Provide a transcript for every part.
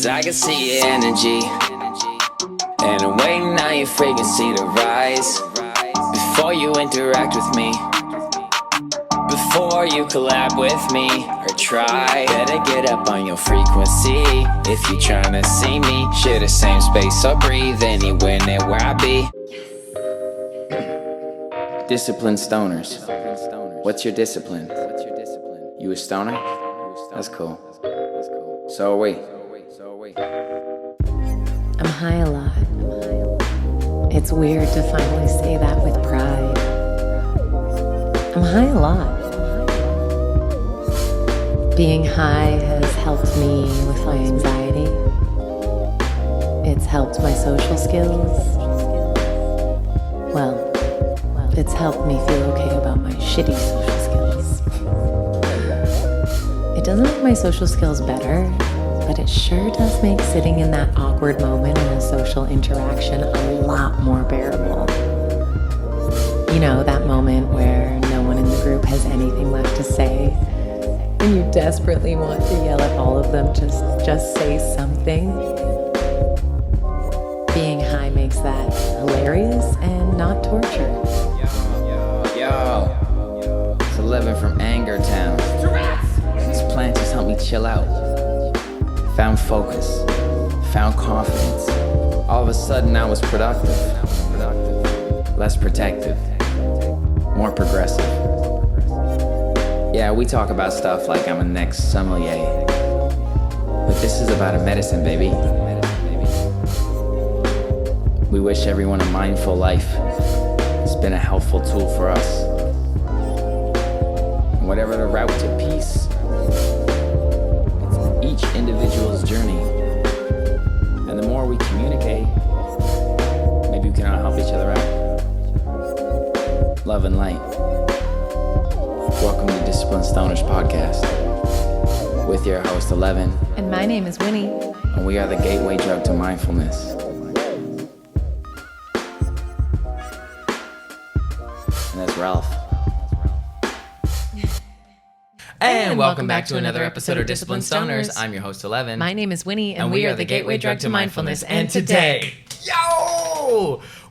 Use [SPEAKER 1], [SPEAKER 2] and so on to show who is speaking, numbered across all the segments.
[SPEAKER 1] 'Cause I can see your energy, and I'm waiting on your frequency to rise. Before you interact with me, before you collab with me or try, better get up on your frequency. If you tryna see me, share the same space or breathe anywhere near where I be. Disciplined stoners. What's your discipline? You a stoner? That's cool. So are we.
[SPEAKER 2] I'm high a lot. It's weird to finally say that with pride. I'm high a lot. Being high has helped me with my anxiety. It's helped my social skills. Well, it's helped me feel okay about my shitty social skills. It doesn't make my social skills better, but it sure does make sitting in that awkward moment in a social interaction a lot more bearable. You know, that moment where no one in the group has anything left to say, and you desperately want to yell at all of them, just say something. Being high makes that hilarious and not torture.
[SPEAKER 1] Yo, it's Ellevan from Anger Town. These plants just help me chill out. Found focus, found confidence. All of a sudden I was productive, less protective, more progressive. Yeah, we talk about stuff like I'm a next sommelier, but this is about a medicine, baby. We wish everyone a mindful life. It's been a helpful tool for us. And whatever the route to peace, each individual's journey. And the more we communicate, maybe we can all help each other out. Love and light. Welcome to Disciplined Stoners Podcast with your host Ellevan.
[SPEAKER 2] And my name is Winnie.
[SPEAKER 1] And we are the gateway drug to mindfulness. And that's Ralph.
[SPEAKER 2] And welcome back to another episode of Disciplined Stoners.
[SPEAKER 1] I'm your host Ellevan.
[SPEAKER 2] My name is Winnie, and we are the gateway drug to mindfulness.
[SPEAKER 1] And today,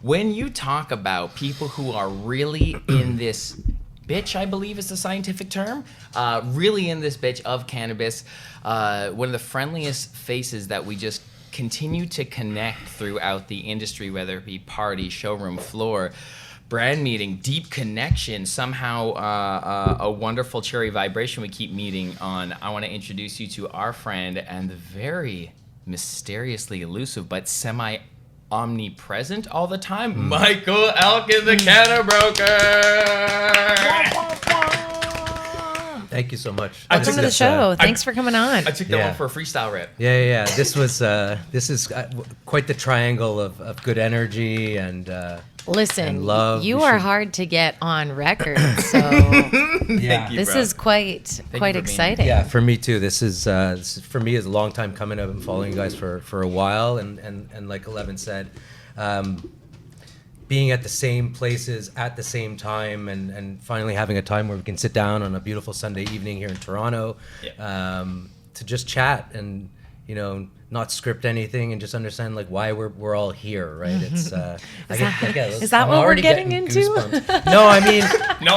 [SPEAKER 1] when you talk about people who are really in this bitch, I believe is the scientific term, really in this bitch of cannabis, one of the friendliest faces that we just continue to connect throughout the industry, whether it be party, showroom floor, brand meeting, deep connection, somehow a wonderful cherry vibration we keep meeting on. I want to introduce you to our friend and the very mysteriously elusive but semi-omnipresent all the time, Michael Elkin, the Cannabrokr.
[SPEAKER 3] Thank you so much.
[SPEAKER 2] Welcome to the show. Thanks for coming on.
[SPEAKER 1] I took that one for a freestyle rip.
[SPEAKER 3] Yeah. This is quite the triangle of good energy and
[SPEAKER 2] Listen,
[SPEAKER 3] and love.
[SPEAKER 2] You are hard to get on record, so this is quite exciting.
[SPEAKER 3] Yeah, for me too. This is for me is a long time coming. I've been following you guys for a while, and like Ellevan said, being at the same places at the same time, and finally having a time where we can sit down on a beautiful Sunday evening here in Toronto, to just chat and not script anything and just understand like why we're all here, right? It's
[SPEAKER 2] is that what we're getting into?
[SPEAKER 3] No, I mean,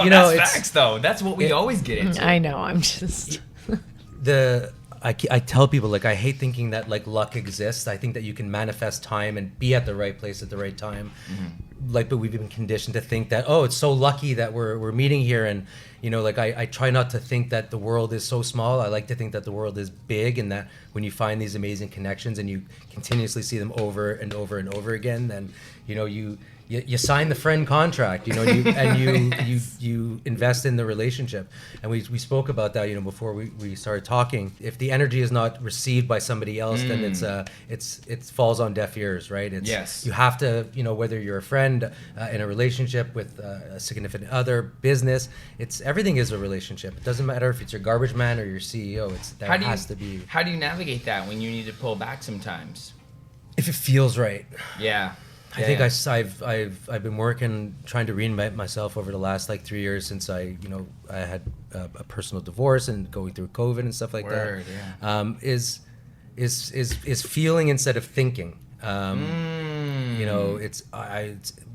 [SPEAKER 1] that's facts though. That's what we always get into.
[SPEAKER 2] I know. I'm just
[SPEAKER 3] I tell people, like, I hate thinking that like luck exists. I think that you can manifest time and be at the right place at the right time. Like, but we've been conditioned to think that, oh, it's so lucky that we're meeting here. And like I try not to think that the world is so small. I like to think that the world is big, and that when you find these amazing connections and you continuously see them over and over and over again, then you sign the friend contract, you invest in the relationship. And we spoke about that, before we started talking. If the energy is not received by somebody else, then it falls on deaf ears, right? You have to, whether you're a friend, in a relationship with a significant other, business, everything is a relationship. It doesn't matter if it's your garbage man or your CEO. Has to be.
[SPEAKER 1] How do you navigate that when you need to pull back sometimes?
[SPEAKER 3] If it feels right.
[SPEAKER 1] Yeah.
[SPEAKER 3] I think I've been working, trying to reinvent myself over the last 3 years since I had a personal divorce and going through COVID and stuff like that. is feeling instead of thinking. You know,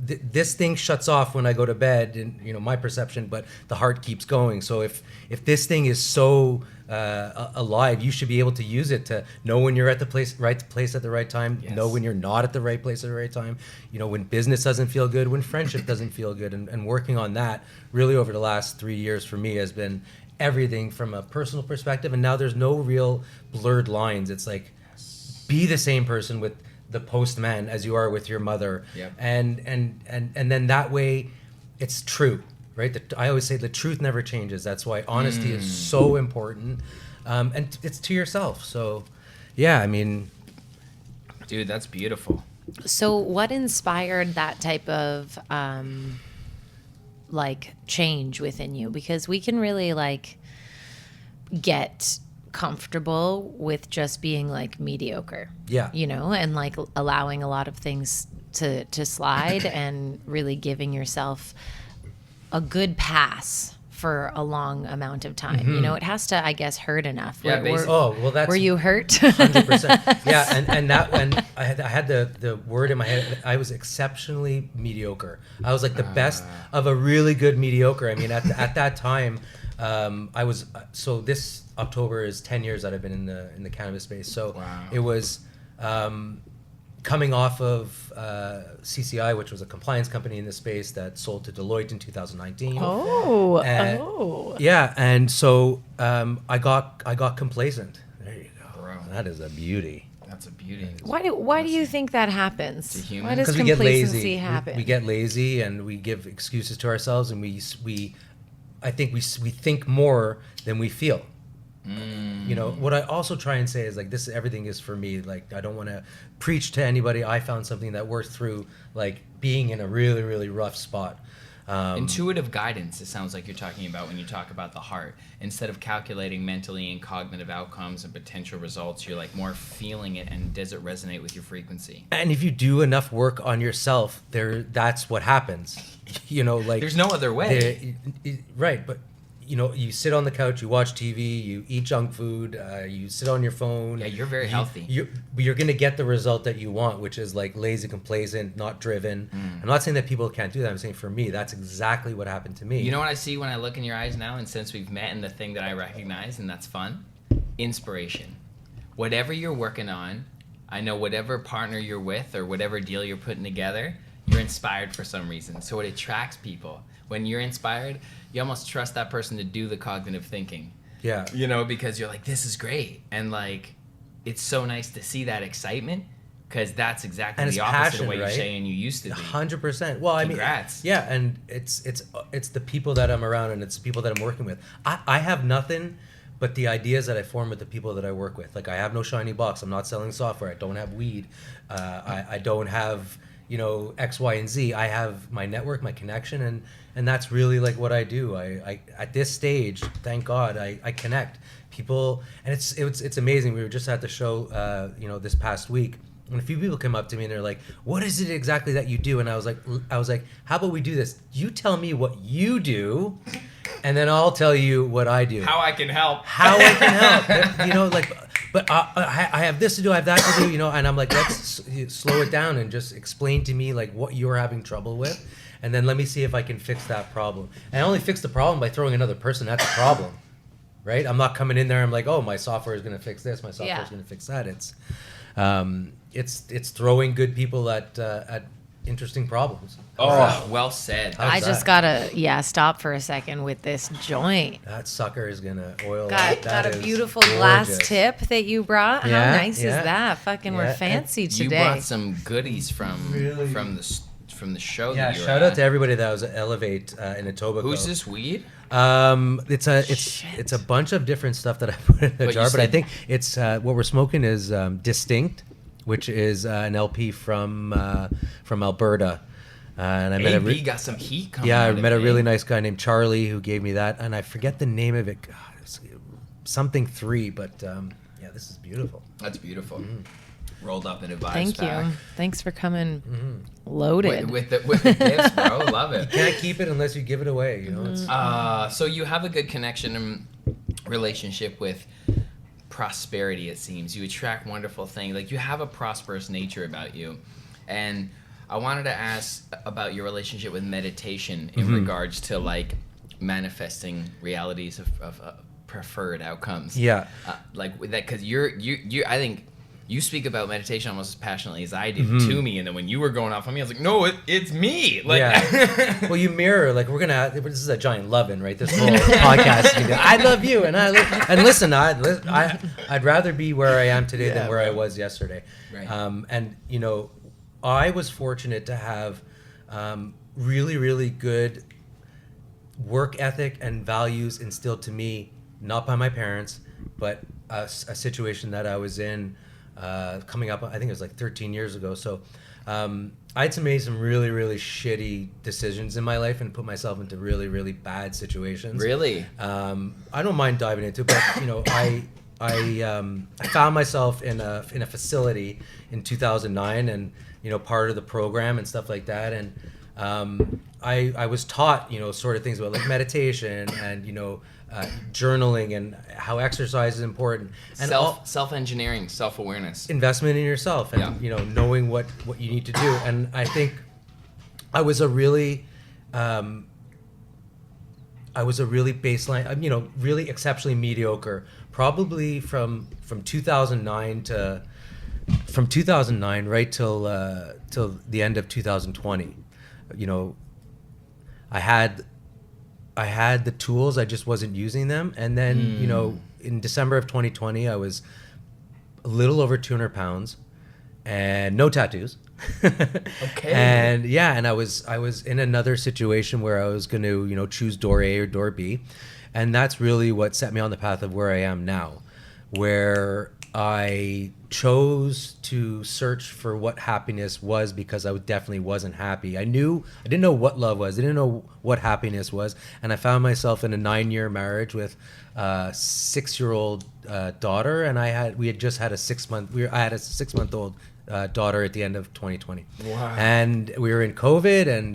[SPEAKER 3] this thing shuts off when I go to bed, and you know my perception, but the heart keeps going. So if this thing is so alive, you should be able to use it to know when you're at the right place at the right time,
[SPEAKER 1] Yes.
[SPEAKER 3] know when you're not at the right place at the right time, you know, when business doesn't feel good, when friendship doesn't feel good, and working on that really over the last 3 years for me has been everything from a personal perspective. And now there's no real blurred lines. It's like, be the same person with the postman as you are with your mother.
[SPEAKER 1] Yep.
[SPEAKER 3] And then that way it's true, right? I always say the truth never changes. That's why honesty is so important. And it's to yourself. So yeah, I mean,
[SPEAKER 1] Dude, that's beautiful.
[SPEAKER 2] So what inspired that type of like change within you? Because we can really like get comfortable with just being like mediocre.
[SPEAKER 3] Yeah.
[SPEAKER 2] You know, and like allowing a lot of things to slide and really giving yourself a good pass for a long amount of time. You know, it has to, I guess, hurt enough.
[SPEAKER 1] Yeah, basically.
[SPEAKER 3] oh, well, that's
[SPEAKER 2] Were you hurt?
[SPEAKER 3] 100%. Yeah, and that when I had the word in my head, I was exceptionally mediocre. I was like the best of a really good mediocre. I mean, at that time, I was so this October is 10 years that I've been in the cannabis space. So
[SPEAKER 1] Wow.
[SPEAKER 3] it was coming off of CCI, which was a compliance company in the space that sold to Deloitte in 2019. And- Yeah, and so I got complacent. There you go.
[SPEAKER 1] Bro.
[SPEAKER 3] That is a beauty.
[SPEAKER 1] That's a beauty.
[SPEAKER 2] Why do you think that happens?
[SPEAKER 1] It's a human.
[SPEAKER 2] Why does
[SPEAKER 3] Because we get
[SPEAKER 2] complacency
[SPEAKER 3] lazy.
[SPEAKER 2] happen?
[SPEAKER 3] We get lazy and we give excuses to ourselves, and I think we think more than we feel. You know, what I also try and say is like, everything is for me. Like, I don't want to preach to anybody. I found something that worked through like being in a really, really rough spot.
[SPEAKER 1] Intuitive guidance, it sounds like you're talking about when you talk about the heart. Instead of calculating mentally and cognitive outcomes and potential results, you're like more feeling it, and does it resonate with your frequency?
[SPEAKER 3] And if you do enough work on yourself, that's what happens. You know, like
[SPEAKER 1] There's no other way.
[SPEAKER 3] Right, but you know, you sit on the couch, you watch TV, you eat junk food, you sit on your phone.
[SPEAKER 1] Yeah, you're very healthy.
[SPEAKER 3] You're going to get the result that you want, which is like lazy, complacent, not driven. I'm not saying that people can't do that. I'm saying for me, that's exactly what happened to me.
[SPEAKER 1] You know what I see when I look in your eyes now, and since we've met, and the thing that I recognize, and that's fun? Inspiration. Whatever you're working on, I know whatever partner you're with or whatever deal you're putting together, you're inspired for some reason. So it attracts people. When you're inspired, you almost trust that person to do the cognitive thinking.
[SPEAKER 3] Yeah.
[SPEAKER 1] You know, because you're like, this is great. And like, it's so nice to see that excitement, because that's exactly
[SPEAKER 3] And
[SPEAKER 1] the
[SPEAKER 3] it's
[SPEAKER 1] opposite
[SPEAKER 3] passion,
[SPEAKER 1] of what
[SPEAKER 3] right?
[SPEAKER 1] you're saying you used to be.
[SPEAKER 3] 100%. Well, I mean,
[SPEAKER 1] Congrats.
[SPEAKER 3] yeah, and it's the people that I'm around, and it's the people that I'm working with. I have nothing but the ideas that I form with the people that I work with. Like, I have no shiny box. I'm not selling software. I don't have weed. I don't have, you know, X, Y, and Z. I have my network, my connection, and that's really like what I do. I at this stage, thank God, I connect people, and it's amazing. We were just at the show, you know, this past week, and a few people come up to me and they're like, "What is it exactly that you do?" And I was like, "How about we do this? You tell me what you do, and then I'll tell you what I do.
[SPEAKER 1] How I can help.
[SPEAKER 3] How I can help." You know, like, but I have this to do, I have that to do, you know, and I'm like, let's slow it down and just explain to me like what you're having trouble with, and then let me see if I can fix that problem. And I only fix the problem by throwing another person at the problem, right? I'm not coming in there, I'm like, oh, my software is going to fix this, my software is going to fix that. It's throwing good people at interesting problems.
[SPEAKER 1] Oh, well said.
[SPEAKER 3] How's
[SPEAKER 2] I just
[SPEAKER 3] that?
[SPEAKER 2] gotta stop for a second with this joint.
[SPEAKER 3] That sucker is going to oil
[SPEAKER 2] Got
[SPEAKER 3] up. That
[SPEAKER 2] a
[SPEAKER 3] is
[SPEAKER 2] beautiful glass
[SPEAKER 3] gorgeous.
[SPEAKER 2] tip that you brought.
[SPEAKER 3] Yeah,
[SPEAKER 2] How nice
[SPEAKER 3] yeah.
[SPEAKER 2] is that? Fucking,
[SPEAKER 3] Yeah,
[SPEAKER 2] we're
[SPEAKER 3] and
[SPEAKER 2] fancy
[SPEAKER 1] You
[SPEAKER 2] today.
[SPEAKER 1] brought some goodies from
[SPEAKER 3] Really?
[SPEAKER 1] from the show.
[SPEAKER 3] Yeah,
[SPEAKER 1] that you were
[SPEAKER 3] shout out
[SPEAKER 1] at.
[SPEAKER 3] to everybody that was at Elevate in Etobicoke.
[SPEAKER 1] Who's this weed?
[SPEAKER 3] It's a bunch of different stuff that I put in a
[SPEAKER 1] But you
[SPEAKER 3] jar, but I
[SPEAKER 1] said-
[SPEAKER 3] think it's what we're smoking is Distinct, which is an LP from Alberta. And I met
[SPEAKER 1] AB got some heat coming
[SPEAKER 3] I
[SPEAKER 1] out of
[SPEAKER 3] met a
[SPEAKER 1] it,
[SPEAKER 3] really
[SPEAKER 1] eh?
[SPEAKER 3] nice guy named Charlie who gave me that, and I forget the name of it. God, it's something 3, but yeah, this is beautiful.
[SPEAKER 1] That's beautiful. Rolled up in a vibes
[SPEAKER 2] Thank
[SPEAKER 1] pack.
[SPEAKER 2] you. Thanks for coming loaded.
[SPEAKER 1] With the gifts, bro. Love it.
[SPEAKER 3] Can't keep it unless you give it away. You know, it's
[SPEAKER 1] So you have a good connection and relationship with prosperity, it seems. You attract wonderful things. Like, you have a prosperous nature about you. And I wanted to ask about your relationship with meditation in regards to, like, manifesting realities of preferred outcomes.
[SPEAKER 3] Yeah.
[SPEAKER 1] Like that, because you I think you speak about meditation almost as passionately as I do to me, and then when you were going off on me, I was like, no, it's me. Like,
[SPEAKER 3] yeah. Well, you mirror. Like, this is a giant loving, right? This whole podcast. I love you, and and listen. I'd rather be where I am today than where I was yesterday.
[SPEAKER 1] Right.
[SPEAKER 3] And I was fortunate to have really, really good work ethic and values instilled to me, not by my parents, but a situation that I was in. Coming up, I think it was like 13 years ago. So I had made some really, really shitty decisions in my life and put myself into really, really bad situations.
[SPEAKER 1] Really?
[SPEAKER 3] I don't mind diving into it, but I found myself in a facility in 2009, and part of the program and stuff like that, and I was taught sort of things about like meditation and journaling and how exercise is important, and
[SPEAKER 1] self-engineering, self-awareness,
[SPEAKER 3] investment in yourself, and knowing what you need to do. And I think I was a really baseline, really exceptionally mediocre, probably from 2009 right till the end of 2020. I had the tools, I just wasn't using them. And then, in December of 2020, I was a little over 200 pounds and no tattoos.
[SPEAKER 1] Okay.
[SPEAKER 3] And I was in another situation where I was going to, choose door A or door B. And that's really what set me on the path of where I am now, where I chose to search for what happiness was, because I definitely wasn't happy. I didn't know what love was. I didn't know what happiness was. And I found myself in a 9-year marriage with a 6-year-old daughter. And I had a 6-month-old daughter at the end of 2020.
[SPEAKER 1] Wow. And
[SPEAKER 3] we were in COVID, and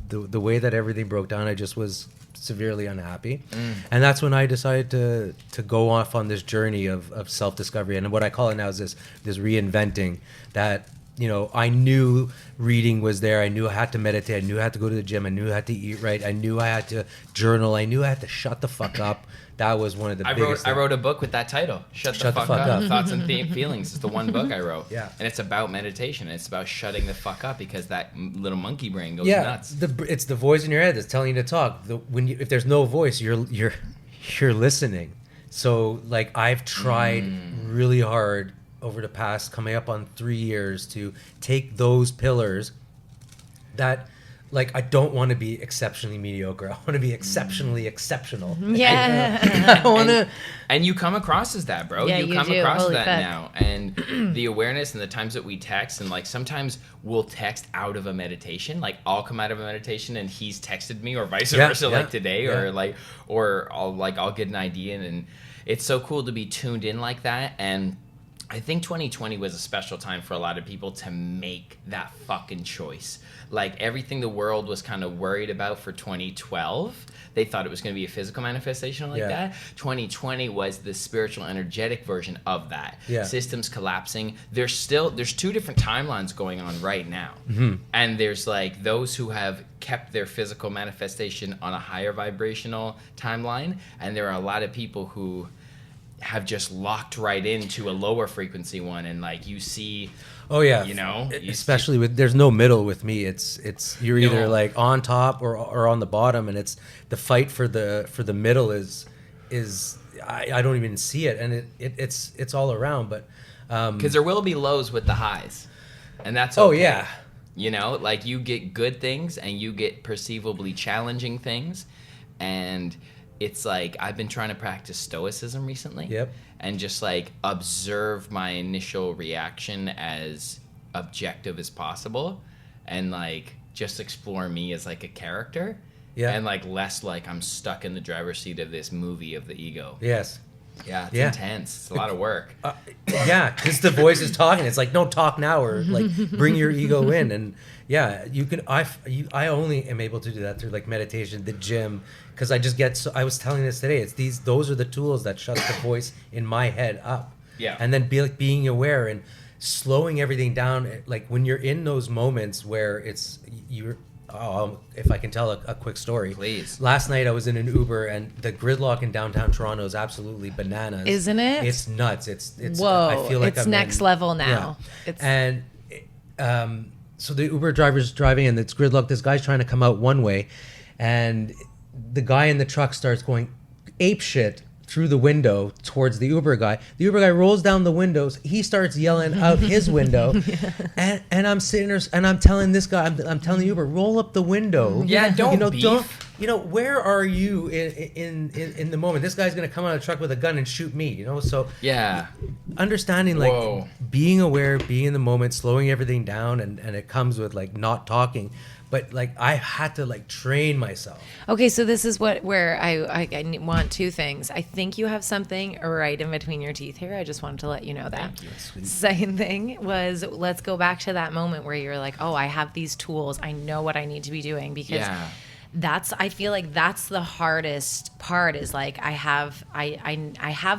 [SPEAKER 3] the way that everything broke down, I just was severely unhappy. And that's when I decided to go off on this journey of self-discovery. And what I call it now is this reinventing that, I knew reading was there. I knew I had to meditate. I knew I had to go to the gym. I knew I had to eat right. I knew I had to journal. I knew I had to shut the fuck up. That was one of the biggest things.
[SPEAKER 1] I wrote a book with that title, Shut the fuck up. Thoughts and Feelings. It's the one book I wrote.
[SPEAKER 3] Yeah.
[SPEAKER 1] And it's about meditation. It's about shutting the fuck up, because that little monkey brain goes nuts.
[SPEAKER 3] It's the voice in your head that's telling you to talk. If there's no voice, you're listening. So like, I've tried really hard over the past, coming up on 3 years, to take those pillars that, like, I don't want to be exceptionally mediocre. I want to be exceptionally exceptional.
[SPEAKER 2] Yeah.
[SPEAKER 3] I want to.
[SPEAKER 1] And you come across as that, bro.
[SPEAKER 2] Yeah,
[SPEAKER 1] you come
[SPEAKER 2] do.
[SPEAKER 1] across
[SPEAKER 2] Holy
[SPEAKER 1] that
[SPEAKER 2] fuck.
[SPEAKER 1] now. And the awareness and the times that we text, and like sometimes we'll text out of a meditation. Like, I'll come out of a meditation and he's texted me, or vice versa, like today, or I'll get an idea, and it's so cool to be tuned in like that. And I think 2020 was a special time for a lot of people to make that fucking choice. Like, everything the world was kind of worried about for 2012, they thought it was going to be a physical manifestation like that. 2020 was the spiritual, energetic version of that.
[SPEAKER 3] Yeah.
[SPEAKER 1] Systems collapsing. There's 2 different timelines going on right now. And there's like those who have kept their physical manifestation on a higher vibrational timeline, and there are a lot of people who have just locked right into a lower frequency one, and like, you see,
[SPEAKER 3] especially with, there's no middle with me. It's you're either like on top or on the bottom, and it's the fight for the middle is I don't even see it, and it's all around. But
[SPEAKER 1] because there will be lows with the highs, and that's okay. Like, you get good things and you get perceivably challenging things, and it's like, I've been trying to practice stoicism recently.
[SPEAKER 3] Yep.
[SPEAKER 1] And just like observe my initial reaction as objective as possible, and like just explore me as like a character. Yeah. And like less like I'm stuck in the driver's seat of this movie of the ego.
[SPEAKER 3] Yes.
[SPEAKER 1] Yeah, it's
[SPEAKER 3] Yeah.
[SPEAKER 1] intense. It's a lot of work.
[SPEAKER 3] Yeah, because the voice is talking. It's like, no, talk now, or like bring your ego in. And yeah, you can. I only am able to do that through like meditation, the gym, because I just get. So I was telling this today. It's those are the tools that shut the voice in my head up.
[SPEAKER 1] Yeah.
[SPEAKER 3] And then being aware and slowing everything down. Like when you're in those moments where it's you're. Oh, if I can tell a quick story.
[SPEAKER 1] Please.
[SPEAKER 3] Last night I was in an Uber and the gridlock in downtown Toronto is absolutely bananas.
[SPEAKER 2] Isn't it?
[SPEAKER 3] It's nuts. It's
[SPEAKER 2] Whoa,
[SPEAKER 3] I feel like
[SPEAKER 2] it's
[SPEAKER 3] I'm
[SPEAKER 2] next level now.
[SPEAKER 3] Yeah.
[SPEAKER 2] It's
[SPEAKER 3] And so the Uber driver's driving and it's gridlock. This guy's trying to come out one way and the guy in the truck starts going ape shit through the window towards the Uber guy. The Uber guy rolls down the windows. He starts yelling out his window, and I'm sitting there and I'm telling this guy, I'm telling the Uber, roll up the window.
[SPEAKER 1] Yeah, don't beef.
[SPEAKER 3] Where are you in the moment? This guy's gonna come out of the truck with a gun and shoot me. So
[SPEAKER 1] Yeah.
[SPEAKER 3] understanding like
[SPEAKER 1] Whoa.
[SPEAKER 3] being aware, being in the moment, slowing everything down, and it comes with like not talking. But like I had to like train myself.
[SPEAKER 2] okay, so this is where I want two things. I think you have something right in between your teeth here. I just wanted to let you know that.
[SPEAKER 1] Thank you.
[SPEAKER 3] Sweet.
[SPEAKER 2] Second thing was, let's go back to that moment where you're like, oh, I have these tools. I know what I need to be doing, because
[SPEAKER 1] Yeah.
[SPEAKER 2] I feel like that's the hardest part, is like I have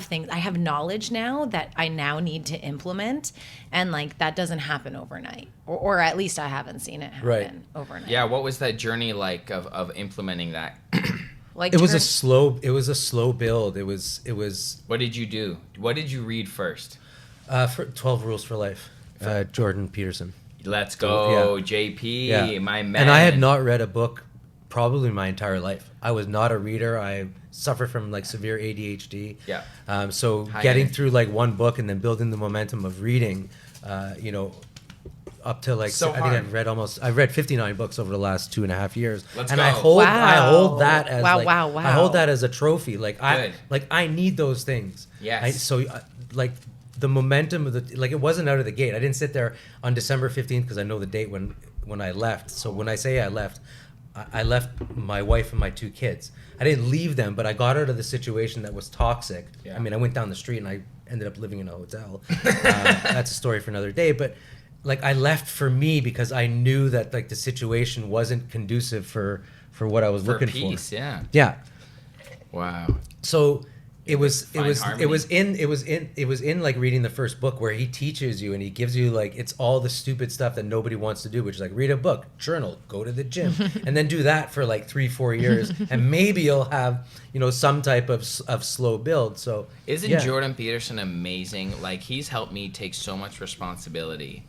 [SPEAKER 2] things, I have knowledge now that I now need to implement, and like that doesn't happen overnight, or at least I haven't seen it happen
[SPEAKER 3] Right.
[SPEAKER 2] overnight.
[SPEAKER 1] Yeah, what was that journey like of implementing that?
[SPEAKER 2] Like
[SPEAKER 3] It was a slow build. It was
[SPEAKER 1] What did you do? What did you read first?
[SPEAKER 3] for 12 Rules for Life, Jordan Peterson.
[SPEAKER 1] Let's go,
[SPEAKER 3] Yeah.
[SPEAKER 1] JP,
[SPEAKER 3] Yeah.
[SPEAKER 1] my man.
[SPEAKER 3] And I had not read a book probably my entire life. I was not a reader. I suffer from like severe ADHD.
[SPEAKER 1] Yeah.
[SPEAKER 3] So
[SPEAKER 1] High
[SPEAKER 3] getting
[SPEAKER 1] energy.
[SPEAKER 3] through like one book and then building the momentum of reading, up to like
[SPEAKER 1] So
[SPEAKER 3] I think
[SPEAKER 1] hard.
[SPEAKER 3] I've read 59 books over the last 2.5 years.
[SPEAKER 1] Let's
[SPEAKER 3] and
[SPEAKER 1] go.
[SPEAKER 3] I hold
[SPEAKER 2] Wow.
[SPEAKER 3] that as
[SPEAKER 2] Wow,
[SPEAKER 3] like,
[SPEAKER 2] wow,
[SPEAKER 3] I hold
[SPEAKER 2] wow.
[SPEAKER 3] that as a trophy. Like
[SPEAKER 1] Good.
[SPEAKER 3] I need those things.
[SPEAKER 1] Yes.
[SPEAKER 3] Like the momentum of it wasn't out of the gate. I didn't sit there on December 15th because I know the date when I left. So when I say I left my wife and my 2 kids. I didn't leave them, but I got out of the situation that was toxic.
[SPEAKER 1] Yeah.
[SPEAKER 3] I mean, I went down the street and I ended up living in a hotel. That's a story for another day. But like I left for me because I knew that like the situation wasn't conducive for what I was
[SPEAKER 1] for
[SPEAKER 3] looking
[SPEAKER 1] peace,
[SPEAKER 3] for.
[SPEAKER 1] yeah.
[SPEAKER 3] Yeah.
[SPEAKER 1] Wow.
[SPEAKER 3] So it was
[SPEAKER 1] harmony.
[SPEAKER 3] in like reading the first book where he teaches you and he gives you like it's all the stupid stuff that nobody wants to do, which is like read a book, journal, go to the gym, and then do that for like 3-4 years, and maybe you'll have some type of slow build. So
[SPEAKER 1] Isn't
[SPEAKER 3] yeah.
[SPEAKER 1] Jordan Peterson amazing? Like, he's helped me take so much responsibility.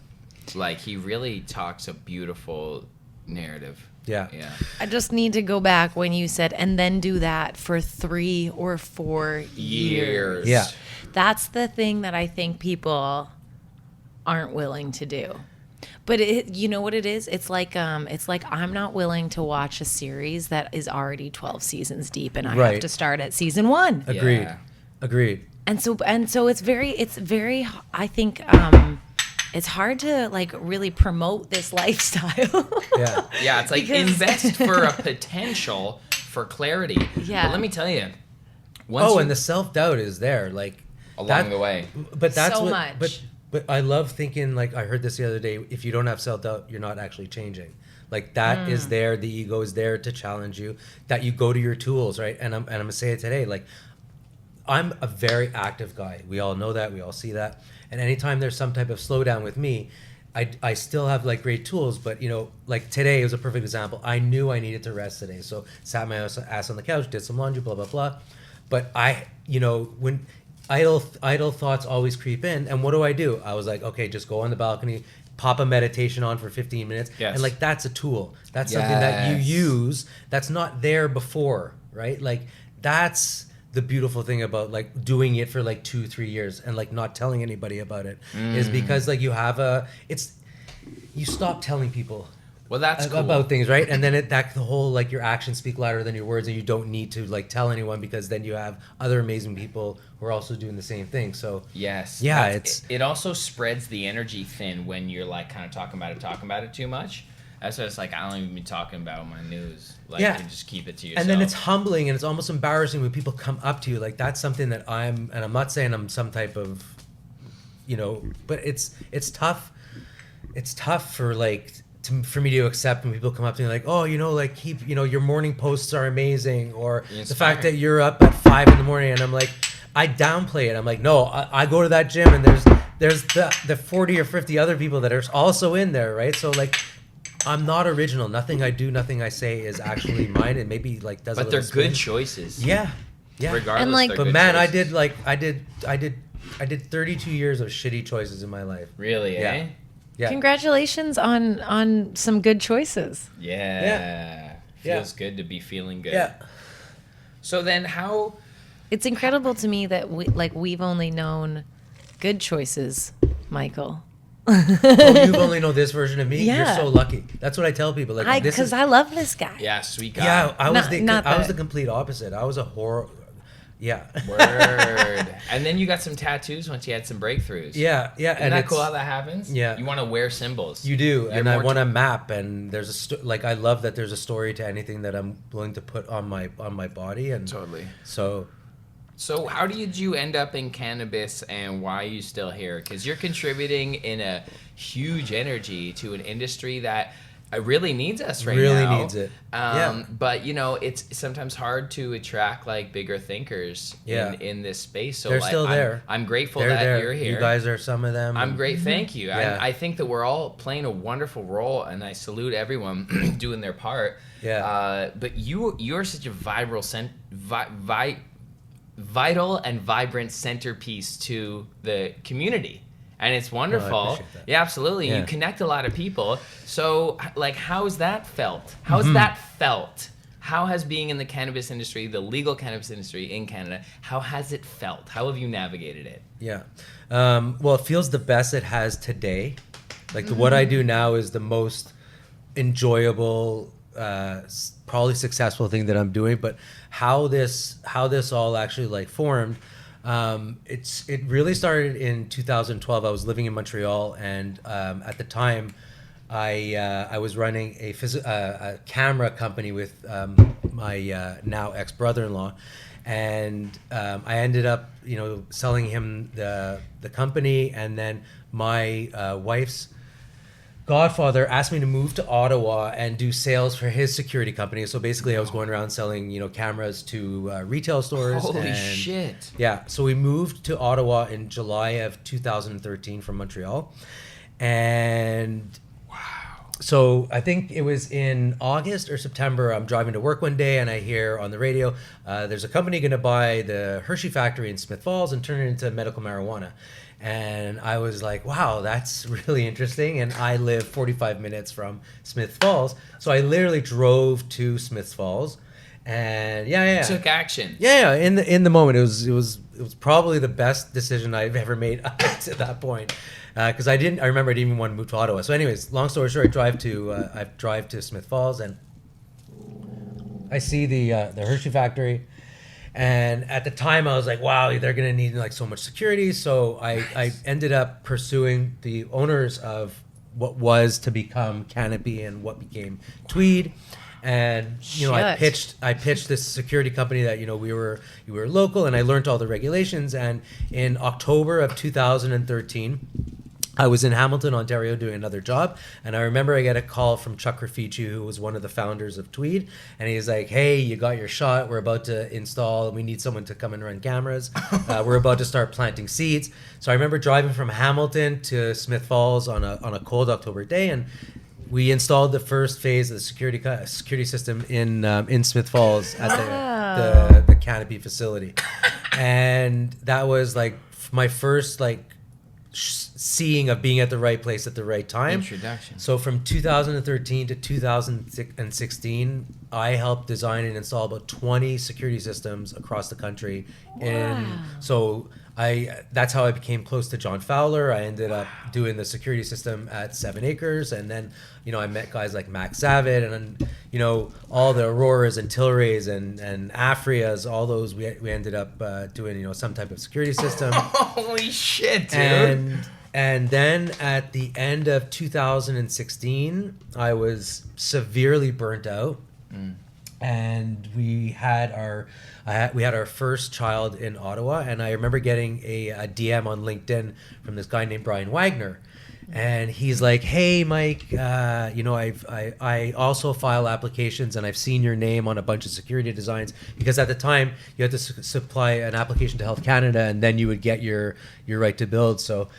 [SPEAKER 1] Like, he really talks a beautiful narrative.
[SPEAKER 3] Yeah.
[SPEAKER 1] Yeah.
[SPEAKER 2] I just need to go back when you said, and then do that for 3 or 4 years.
[SPEAKER 3] Yeah.
[SPEAKER 2] That's the thing that I think people aren't willing to do. But you know what it is? It's like I'm not willing to watch a series that is already 12 seasons deep, and I have
[SPEAKER 3] Right.
[SPEAKER 2] to start at season 1.
[SPEAKER 3] Agreed.
[SPEAKER 2] And so it's very I think it's hard to like really promote this lifestyle.
[SPEAKER 3] Yeah.
[SPEAKER 1] Yeah, it's like
[SPEAKER 2] Because-
[SPEAKER 1] invest for a potential for clarity.
[SPEAKER 2] Yeah.
[SPEAKER 1] But let me tell you.
[SPEAKER 3] And the self-doubt is there, like
[SPEAKER 1] Along the way.
[SPEAKER 3] But that's
[SPEAKER 2] So
[SPEAKER 3] what,
[SPEAKER 2] much.
[SPEAKER 3] But I love thinking, like I heard this the other day, if you don't have self-doubt, you're not actually changing. Like that is there, the ego is there to challenge you, that you go to your tools, right? And I'm gonna say it today, like I'm a very active guy. We all know that, we all see that. And anytime there's some type of slowdown with me, I still have like great tools, but like today was a perfect example. I knew I needed to rest today. So sat my ass on the couch, did some laundry, blah, blah, blah. But when idle thoughts always creep in, and what do? I was like, okay, just go on the balcony, pop a meditation on for 15 minutes.
[SPEAKER 1] Yes.
[SPEAKER 3] And like, that's a tool. That's something that you
[SPEAKER 1] Yes.
[SPEAKER 3] use that's not there before, right? Like that's the beautiful thing about like doing it for like 2-3 years and like not telling anybody about it is because like you stop telling people
[SPEAKER 1] Well, that's cool.
[SPEAKER 3] about things, right? And then the whole like your actions speak louder than your words, and you don't need to like tell anyone because then you have other amazing people who are also doing the same thing. So
[SPEAKER 1] Yes.
[SPEAKER 3] Yeah,
[SPEAKER 1] It also spreads the energy thin when you're like kind of talking about it too much. That's why it's like I don't even be talking about my news. Like,
[SPEAKER 3] Yeah.
[SPEAKER 1] you just keep it to yourself.
[SPEAKER 3] And then it's humbling and it's almost embarrassing when people come up to you. Like, that's something that and I'm not saying I'm some type of, but it's tough. It's tough for for me to accept when people come up to me like, oh, your morning posts are amazing, or the fact that you're up at 5 a.m. and I'm like, I downplay it. I'm like, no, I go to that gym and there's the 40 or 50 other people that are also in there, right? So like, I'm not original. Nothing I do, nothing I say is actually mine. It maybe like does.
[SPEAKER 1] But they're good choices.
[SPEAKER 3] Yeah.
[SPEAKER 1] Regardless,
[SPEAKER 2] And, like,
[SPEAKER 1] they're
[SPEAKER 3] But
[SPEAKER 1] good
[SPEAKER 3] man,
[SPEAKER 1] choices.
[SPEAKER 3] I did 32 years of shitty choices in my life.
[SPEAKER 1] Really, eh?
[SPEAKER 3] Yeah.
[SPEAKER 2] Congratulations on some good choices.
[SPEAKER 1] Yeah.
[SPEAKER 3] Yeah.
[SPEAKER 1] Feels good to be feeling good.
[SPEAKER 3] Yeah.
[SPEAKER 1] So then how...
[SPEAKER 2] It's incredible to me that we've only known good choices, Michael.
[SPEAKER 3] Oh, you've only know this version of me.
[SPEAKER 2] Yeah.
[SPEAKER 3] You're so lucky. That's what I tell people. Like,
[SPEAKER 2] Because I love this guy.
[SPEAKER 1] Yeah, sweet guy.
[SPEAKER 3] Yeah, I was
[SPEAKER 2] Not
[SPEAKER 3] the
[SPEAKER 2] that-
[SPEAKER 3] complete opposite. I was a horror. Yeah.
[SPEAKER 1] Word. And then you got some tattoos once you had some breakthroughs.
[SPEAKER 3] Yeah.
[SPEAKER 1] Isn't that cool how that happens?
[SPEAKER 3] Yeah.
[SPEAKER 1] You want to wear symbols.
[SPEAKER 3] You do,
[SPEAKER 1] You're
[SPEAKER 3] and I
[SPEAKER 1] more
[SPEAKER 3] want to map, and there's I love that there's a story to anything that I'm willing to put on my body, and
[SPEAKER 1] Totally.
[SPEAKER 3] So
[SPEAKER 1] how did you end up in cannabis, and why are you still here? Because you're contributing in a huge energy to an industry that really needs us right now.
[SPEAKER 3] Really needs it. Yeah.
[SPEAKER 1] But it's sometimes hard to attract like bigger thinkers in this space. So
[SPEAKER 3] they're
[SPEAKER 1] like,
[SPEAKER 3] still there.
[SPEAKER 1] I'm grateful
[SPEAKER 3] they're
[SPEAKER 1] that
[SPEAKER 3] there.
[SPEAKER 1] you're here.
[SPEAKER 3] You guys are some of them.
[SPEAKER 1] I'm great. Thank you.
[SPEAKER 3] Yeah.
[SPEAKER 1] I think that we're all playing a wonderful role, and I salute everyone doing their part.
[SPEAKER 3] Yeah.
[SPEAKER 1] But you're such a vital and vibrant centerpiece to the community, and it's wonderful.
[SPEAKER 3] I appreciate that.
[SPEAKER 1] Yeah, absolutely.
[SPEAKER 3] Yeah.
[SPEAKER 1] You connect a lot of people. So like, how's that felt? How has being in the cannabis industry, the legal cannabis industry in Canada, how has it felt? How have you navigated it?
[SPEAKER 3] Yeah. Well, it feels the best it has today. Like what I do now is the most enjoyable, probably successful thing that I'm doing. But how this all actually like formed, it really started in 2012. I was living in Montreal, and at the time, I was running a camera company with my now ex-brother-in-law, and I ended up selling him the company, and then my wife's godfather asked me to move to Ottawa and do sales for his security company. So basically I was going around selling cameras to retail stores.
[SPEAKER 1] Holy shit.
[SPEAKER 3] Yeah, so we moved to Ottawa in July of 2013 from Montreal, and so I think it was in August or September, I'm driving to work one day and I hear on the radio, there's a company going to buy the Hershey factory in Smith Falls and turn it into medical marijuana. And I was like, wow, that's really interesting. And I live 45 minutes from Smith Falls. So I literally drove to Smith Falls, and
[SPEAKER 1] Took action.
[SPEAKER 3] Yeah, in the moment, it was probably the best decision I've ever made up to that point, because I remember I didn't even want to move to Ottawa. So, anyways, long story short, I drive to Smith Falls, and I see the Hershey factory, and at the time I was like, wow, they're gonna need like so much security. So I ended up pursuing the owners of what was to become Canopy and what became Tweed. And I pitched this security company that we were local, and I learned all the regulations. And in October of 2013, I was in Hamilton, Ontario, doing another job, and I remember I get a call from Chuck Rafici, who was one of the founders of Tweed, and he's like, "Hey, you got your shot. We're about to install. We need someone to come and run cameras. We're about to start planting seeds." So I remember driving from Hamilton to Smith Falls on a cold October day, and we installed the first phase of the security system in Smith Falls at the Canopy facility, and that was like my first seeing of being at the right place at the right time.
[SPEAKER 1] Introduction.
[SPEAKER 3] So from 2013 to 2016, I helped design and install about 20 security systems across the country. And so that's how I became close to John Fowler. I ended up doing the security system at 7 Acres, and then I met guys like Max Zavid, and then all the Auroras and Tilrays and Afrias, all those we ended up doing some type of security system.
[SPEAKER 1] Holy shit, dude.
[SPEAKER 3] And then at the end of 2016, I was severely burnt out. And we had our first child in Ottawa, and I remember getting a DM on LinkedIn from this guy named Brian Wagner, and he's like, "Hey, Mike, I also file applications, and I've seen your name on a bunch of security designs, because at the time you had to supply an application to Health Canada, and then you would get your right to build." So.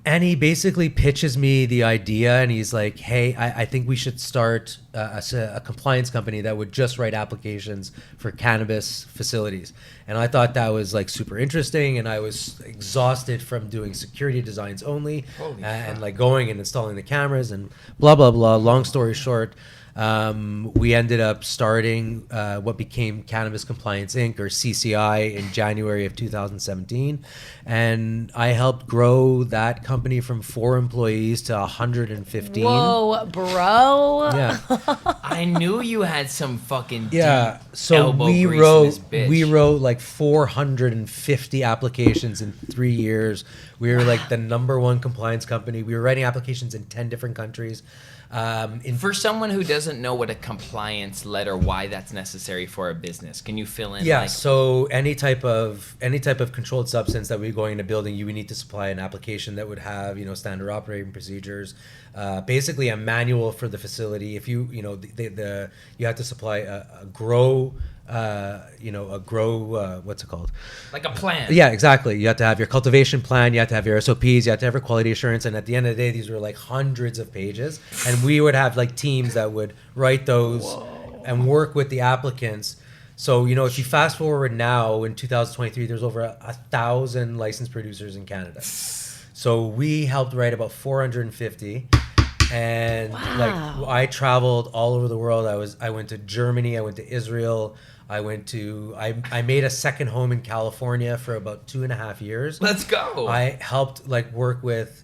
[SPEAKER 3] And he basically pitches me the idea, and he's like, "Hey, I think we should start a compliance company that would just write applications for cannabis facilities." And I thought that was like super interesting, and I was exhausted from doing security designs only, and like going and installing the cameras and blah blah blah. Long story short, we ended up starting what became Cannabis Compliance Inc., or CCI, in January of 2017. And I helped grow that company from 4 employees to 115.
[SPEAKER 4] Whoa, bro.
[SPEAKER 3] Yeah.
[SPEAKER 1] I knew you had some fucking
[SPEAKER 3] Yeah.
[SPEAKER 1] deep
[SPEAKER 3] So
[SPEAKER 1] elbow
[SPEAKER 3] we
[SPEAKER 1] grease in
[SPEAKER 3] wrote
[SPEAKER 1] this bitch.
[SPEAKER 3] we wrote like 450 applications in 3 years. We were like the number 1 compliance company. We were writing applications in 10 different countries.
[SPEAKER 1] For someone who doesn't know what a compliance letter, why that's necessary for a business, can you fill in?
[SPEAKER 3] Yeah,
[SPEAKER 1] like,
[SPEAKER 3] so any type of controlled substance that we go in a building, you would need to supply an application that would have, standard operating procedures, basically a manual for the facility. If you you have to supply a grow. What's it called?
[SPEAKER 1] like a plan.
[SPEAKER 3] Yeah, exactly. You have to have your cultivation plan, you have to have your SOPs, you have to have your quality assurance, and at the end of the day, these were like hundreds of pages, and we would have like teams that would write those and work with the applicants. So, if you fast forward now in 2023, there's over 1,000 licensed producers in Canada. So we helped write about 450. And like I traveled all over the world. I went to Germany, I went to Israel, I made a second home in California for about 2.5 years.
[SPEAKER 1] Let's go.
[SPEAKER 3] I helped work with,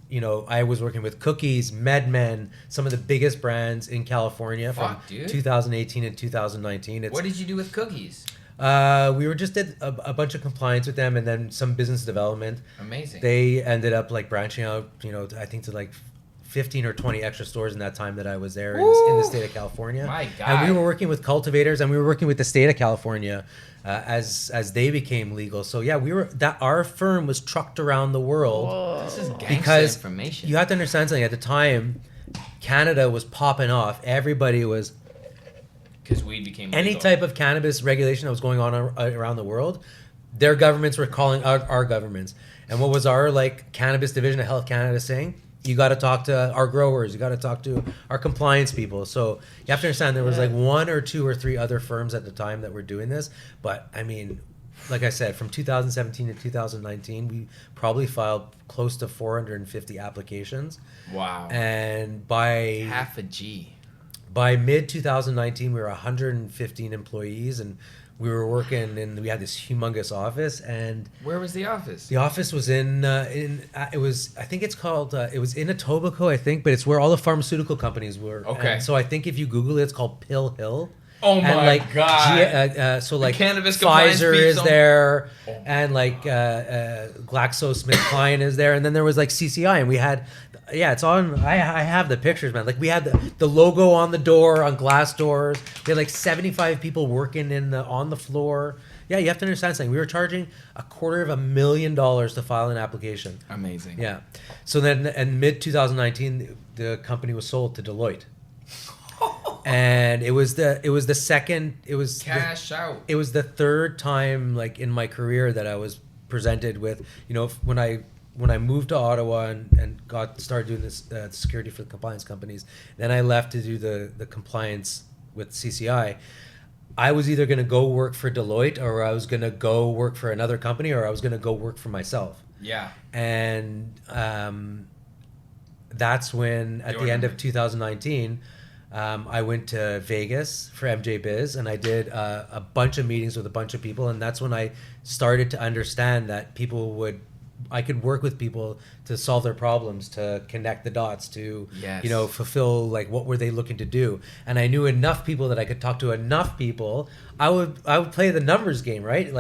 [SPEAKER 3] I was working with Cookies, MedMen, some of the biggest brands in California from 2018 and 2019.
[SPEAKER 1] What did you do with Cookies?
[SPEAKER 3] We just did a bunch of compliance with them, and then some business development.
[SPEAKER 1] Amazing.
[SPEAKER 3] They ended up branching out, I think to 15 or 20 extra stores in that time that I was there in the state of California.
[SPEAKER 1] My God.
[SPEAKER 3] And we were working with cultivators, and we were working with the state of California as they became legal. So yeah, our firm was trucked around the world.
[SPEAKER 1] This is gangsta
[SPEAKER 3] because
[SPEAKER 1] information.
[SPEAKER 3] You have to understand something. At the time, Canada was popping off. Everybody was...
[SPEAKER 1] Because weed became legal.
[SPEAKER 3] Any type of cannabis regulation that was going on around the world, their governments were calling out our governments. And what was our cannabis division of Health Canada saying? You got to talk to our growers. You got to talk to our compliance people. So you have to understand there was 1 or 2 or 3 other firms at the time that were doing this. But I mean, like I said, from 2017 to 2019, we probably filed close to 450 applications.
[SPEAKER 1] Wow.
[SPEAKER 3] And by
[SPEAKER 1] half a G.
[SPEAKER 3] By mid 2019, we were 115 employees, and we were working, and we had this humongous office. And
[SPEAKER 1] where was the office?
[SPEAKER 3] The office was it was, I think it's called, it was in Etobicoke, I think, but it's where all the pharmaceutical companies were.
[SPEAKER 1] Okay.
[SPEAKER 3] And so I think if you Google it, it's called Pill Hill.
[SPEAKER 1] Oh my God!
[SPEAKER 3] So
[SPEAKER 1] the cannabis
[SPEAKER 3] Pfizer is there, and GlaxoSmithKline is there, and then there was CCI, and we had, it's on. I have the pictures, man. We had the logo on the door, on glass doors. We had 75 people working on the floor. Yeah, you have to understand something. We were charging $250,000 to file an application.
[SPEAKER 1] Amazing.
[SPEAKER 3] Yeah. So then, in mid 2019, the company was sold to Deloitte. And it was the second, it was
[SPEAKER 1] cash out.
[SPEAKER 3] It was the third time in my career that I was presented with, when I moved to Ottawa and started doing this security for the compliance companies, then I left to do the compliance with CCI. I was either going to go work for Deloitte, or I was going to go work for another company, or I was going to go work for myself.
[SPEAKER 1] Yeah.
[SPEAKER 3] And that's when, at the end of 2019, I went to Vegas for MJ Biz, and I did a bunch of meetings with a bunch of people, and that's when I started to understand that I could work with people to solve their problems, to connect the dots, to fulfill what were they looking to do. And I knew enough people that I could talk to enough people. I would play the numbers game, right?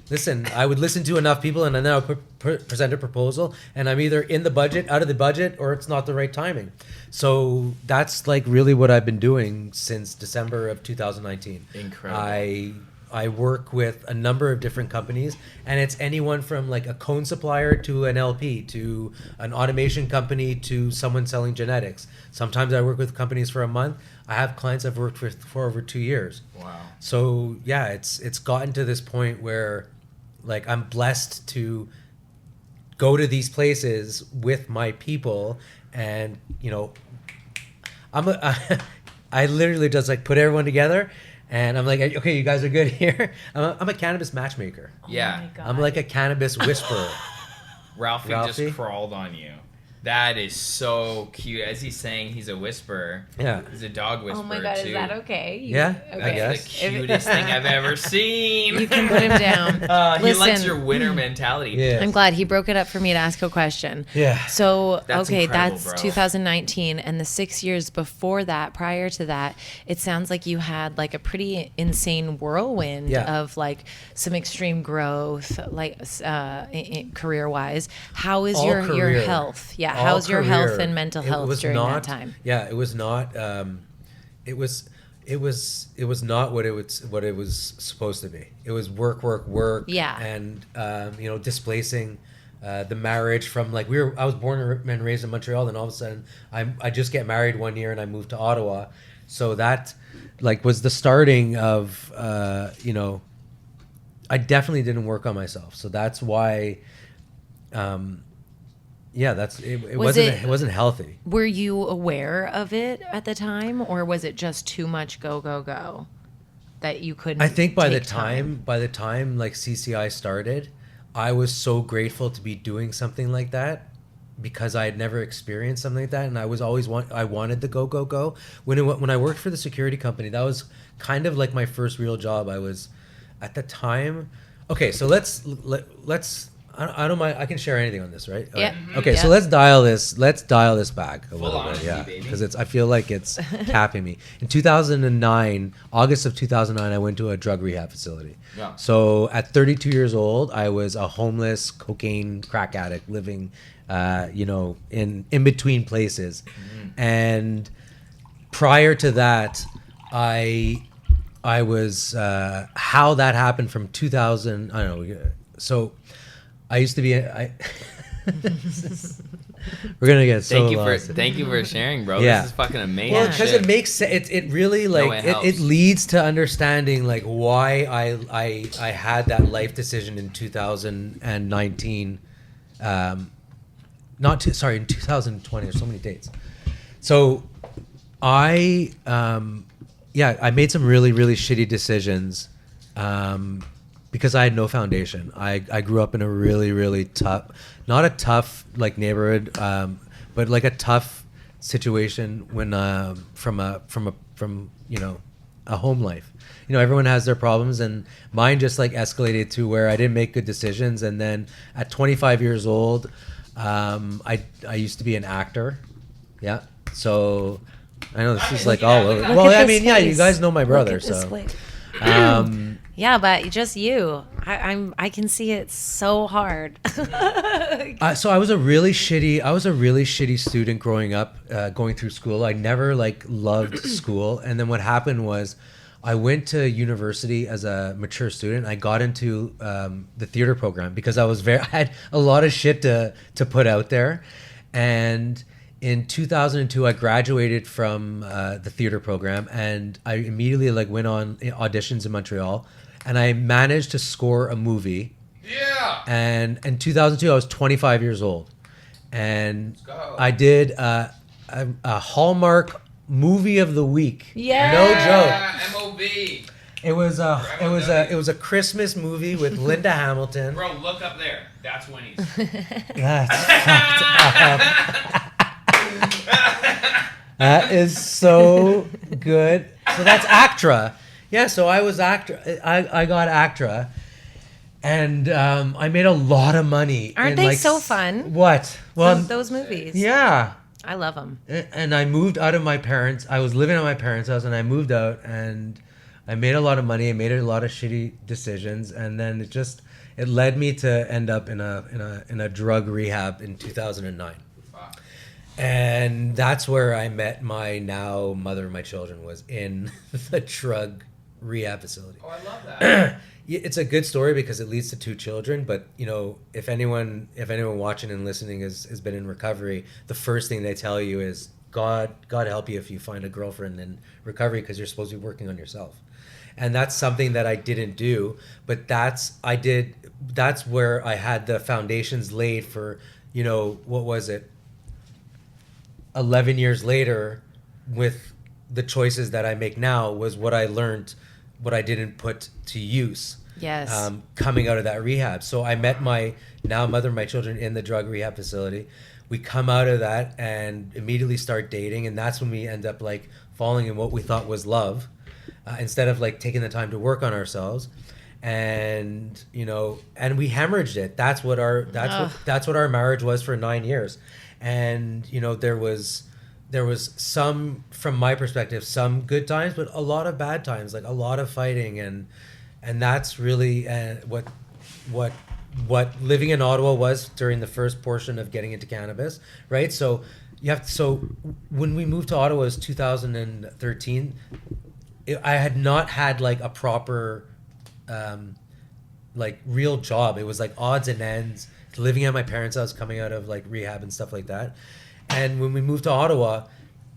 [SPEAKER 3] listen, I would listen to enough people, and then I would present a proposal, and I'm either in the budget, out of the budget, or it's not the right timing. So that's like really what I've been doing since December of 2019.
[SPEAKER 1] Incredible.
[SPEAKER 3] I work with a number of different companies, and it's anyone from like a cone supplier to an LP to an automation company to someone selling genetics. Sometimes I work with companies for a month. I have clients I've worked with for over 2 years.
[SPEAKER 1] Wow.
[SPEAKER 3] So yeah, it's gotten to this point where like I'm blessed to go to these places with my people, and you know, I literally just like put everyone together. And I'm like, okay, you guys are good here. I'm a cannabis matchmaker.
[SPEAKER 1] Yeah.
[SPEAKER 4] Oh my God.
[SPEAKER 3] I'm like a cannabis whisperer.
[SPEAKER 1] Ralphie
[SPEAKER 3] Ralphie?
[SPEAKER 1] just crawled on you. That is so cute. As he's saying, he's a whisperer.
[SPEAKER 3] Yeah.
[SPEAKER 1] He's a dog whisperer,
[SPEAKER 4] Oh my God,
[SPEAKER 1] too.
[SPEAKER 4] is that okay?
[SPEAKER 3] Yeah, I
[SPEAKER 4] okay.
[SPEAKER 3] guess.
[SPEAKER 1] The cutest thing I've ever seen.
[SPEAKER 2] You can put him down.
[SPEAKER 1] He likes
[SPEAKER 2] Listen.
[SPEAKER 1] your winner mentality.
[SPEAKER 3] Yeah.
[SPEAKER 2] I'm glad he broke it up for me to ask a question.
[SPEAKER 3] Yeah.
[SPEAKER 2] So,
[SPEAKER 1] That's
[SPEAKER 2] okay,
[SPEAKER 1] incredible,
[SPEAKER 2] that's
[SPEAKER 1] bro.
[SPEAKER 2] 2019. And the 6 years before that, prior to that, it sounds like you had like a pretty insane whirlwind
[SPEAKER 3] Yeah.
[SPEAKER 2] of like some extreme growth, like career wise. How is
[SPEAKER 3] All
[SPEAKER 2] your
[SPEAKER 3] career.
[SPEAKER 2] health? Yeah.
[SPEAKER 3] All
[SPEAKER 2] How's your health
[SPEAKER 3] career.
[SPEAKER 2] and mental
[SPEAKER 3] It
[SPEAKER 2] health
[SPEAKER 3] was
[SPEAKER 2] during
[SPEAKER 3] not,
[SPEAKER 2] that time?
[SPEAKER 3] Yeah, it was not. It was not what it was supposed to be. It was work.
[SPEAKER 2] Yeah.
[SPEAKER 3] And you know, displacing the marriage from like I was born and raised in Montreal, and all of a sudden I just get married one year and I moved to Ottawa. So that like was the starting of you know, I definitely didn't work on myself. So that's why yeah, it wasn't healthy.
[SPEAKER 2] Were you aware of it at the time, or was it just too much go that you couldn't?
[SPEAKER 3] I think by the
[SPEAKER 2] take
[SPEAKER 3] time like CCI started, I was so grateful to be doing something like that because I had never experienced something like that, and I was always I wanted the go. When I worked for the security company, that was kind of like my first real job. I was at the time. Okay, so let's. I don't mind. I can share anything on this, right?
[SPEAKER 2] Yeah.
[SPEAKER 3] Okay,
[SPEAKER 2] Yeah.
[SPEAKER 3] so let's dial this back a little bit,
[SPEAKER 1] honesty,
[SPEAKER 3] yeah,
[SPEAKER 1] baby.
[SPEAKER 3] because I feel like it's capping me. In 2009, August of 2009, I went to a drug rehab facility.
[SPEAKER 1] Yeah.
[SPEAKER 3] So at 32 years old, I was a homeless cocaine crack addict living, you know, in between places, and prior to that, I was how that happened from 2000. I don't know. So. I used to be. We're gonna get so lost.
[SPEAKER 1] Thank you for sharing, bro.
[SPEAKER 3] Yeah.
[SPEAKER 1] This is fucking amazing.
[SPEAKER 3] Well, because
[SPEAKER 1] shit.
[SPEAKER 3] it makes sense. It really like
[SPEAKER 1] it
[SPEAKER 3] it
[SPEAKER 1] helps.
[SPEAKER 3] leads to understanding like why I had that life decision in 2019. In 2020. There's so many dates. So I made some really shitty decisions. Because I had no foundation. I grew up in a really tough, not a tough like neighborhood, but like a tough situation when from you know, a home life. You know, everyone has their problems, and mine just like escalated to where I didn't make good decisions. And then at 25 years old, I used to be an actor. Yeah. So I know this is like all over.
[SPEAKER 2] Look
[SPEAKER 3] Well,
[SPEAKER 2] at
[SPEAKER 3] I
[SPEAKER 2] this
[SPEAKER 3] mean, yeah, you
[SPEAKER 2] face.
[SPEAKER 3] guys know my brother,
[SPEAKER 2] Look at this
[SPEAKER 3] so.
[SPEAKER 2] face. Yeah, but just you. I can see it so hard.
[SPEAKER 3] So I was a really shitty student growing up, going through school. I never like loved school, and then what happened was, I went to university as a mature student. I got into the theater program because I had a lot of shit to put out there, and in 2002 I graduated from the theater program, and I immediately like went on auditions in Montreal, and I managed to score a movie.
[SPEAKER 1] Yeah.
[SPEAKER 3] And in 2002, I was 25 years old, and
[SPEAKER 1] Let's go.
[SPEAKER 3] I did a Hallmark movie of the week.
[SPEAKER 2] Yeah.
[SPEAKER 3] No joke.
[SPEAKER 1] MOV.
[SPEAKER 3] It was a Christmas movie with Linda Hamilton.
[SPEAKER 1] Bro, look up there. That's Winnie's.
[SPEAKER 3] That's that is so good. So that's ACTRA. Yeah, so I was ACTRA. I got ACTRA, and I made a lot of money.
[SPEAKER 2] Aren't
[SPEAKER 3] in,
[SPEAKER 2] they
[SPEAKER 3] like,
[SPEAKER 2] so fun?
[SPEAKER 3] What? Well,
[SPEAKER 2] those movies.
[SPEAKER 3] yeah.
[SPEAKER 2] I love them.
[SPEAKER 3] And I moved out of my parents. I was living at my parents' house, and I moved out, and I made a lot of money. I made a lot of shitty decisions, and then it just It led me to end up in a drug rehab in 2009. And that's where I met my now mother of my children, was in the drug rehab facility.
[SPEAKER 1] Oh, I love that.
[SPEAKER 3] It's a good story because it leads to 2 children. But you know, if anyone watching and listening has been in recovery, the first thing they tell you is God help you if you find a girlfriend in recovery, because you're supposed to be working on yourself. And that's something that I didn't do, but that's where I had the foundations laid for, you know, what was it? 11 years later, with the choices that I make now, was what I learned, what I didn't put to use.
[SPEAKER 4] Yes.
[SPEAKER 3] Coming out of that rehab. So I met my now mother of my children in the drug rehab facility. We come out of that and immediately start dating, and that's when we end up like falling in what we thought was love, instead of like taking the time to work on ourselves. And you know, and we hemorrhaged it. That's what our marriage was for 9 years. And you know, there was some, from my perspective, some good times, but a lot of bad times, like a lot of fighting, and that's really what living in Ottawa was during the first portion of getting into cannabis, right? So when we moved to Ottawa, it was 2013. I had not had like a proper like real job. It was like odds and ends, living at my parents' house, coming out of like rehab and stuff like that. And when we moved to Ottawa,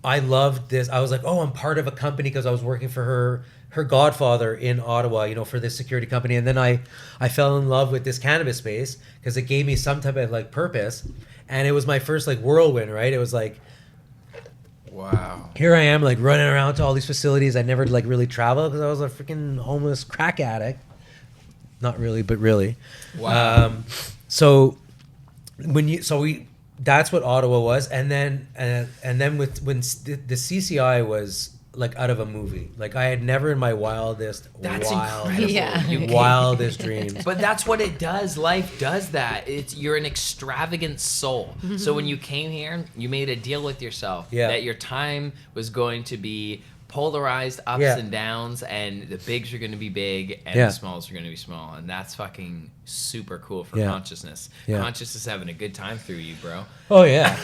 [SPEAKER 3] I loved this. I was like, oh, I'm part of a company, because I was working for her godfather in Ottawa, you know, for this security company. And then I fell in love with this cannabis space because it gave me some type of like purpose. And it was my first like whirlwind, right? It was like,
[SPEAKER 1] Wow.
[SPEAKER 3] Here I am like running around to all these facilities. I never like really traveled because I was a freaking homeless crack addict. Not really, but really.
[SPEAKER 1] Wow.
[SPEAKER 3] That's what Ottawa was. And then when the CCI was like out of a movie. Like I had never in my wildest dreams.
[SPEAKER 1] But that's what it does. Life does that. You're an extravagant soul.
[SPEAKER 4] Mm-hmm.
[SPEAKER 1] So when you came here, you made a deal with yourself that your time was going to be polarized ups and downs, and the bigs are going to be big and the smalls are going to be small. And that's fucking super cool for consciousness. Consciousness is having a good time through you, bro.
[SPEAKER 3] Oh yeah.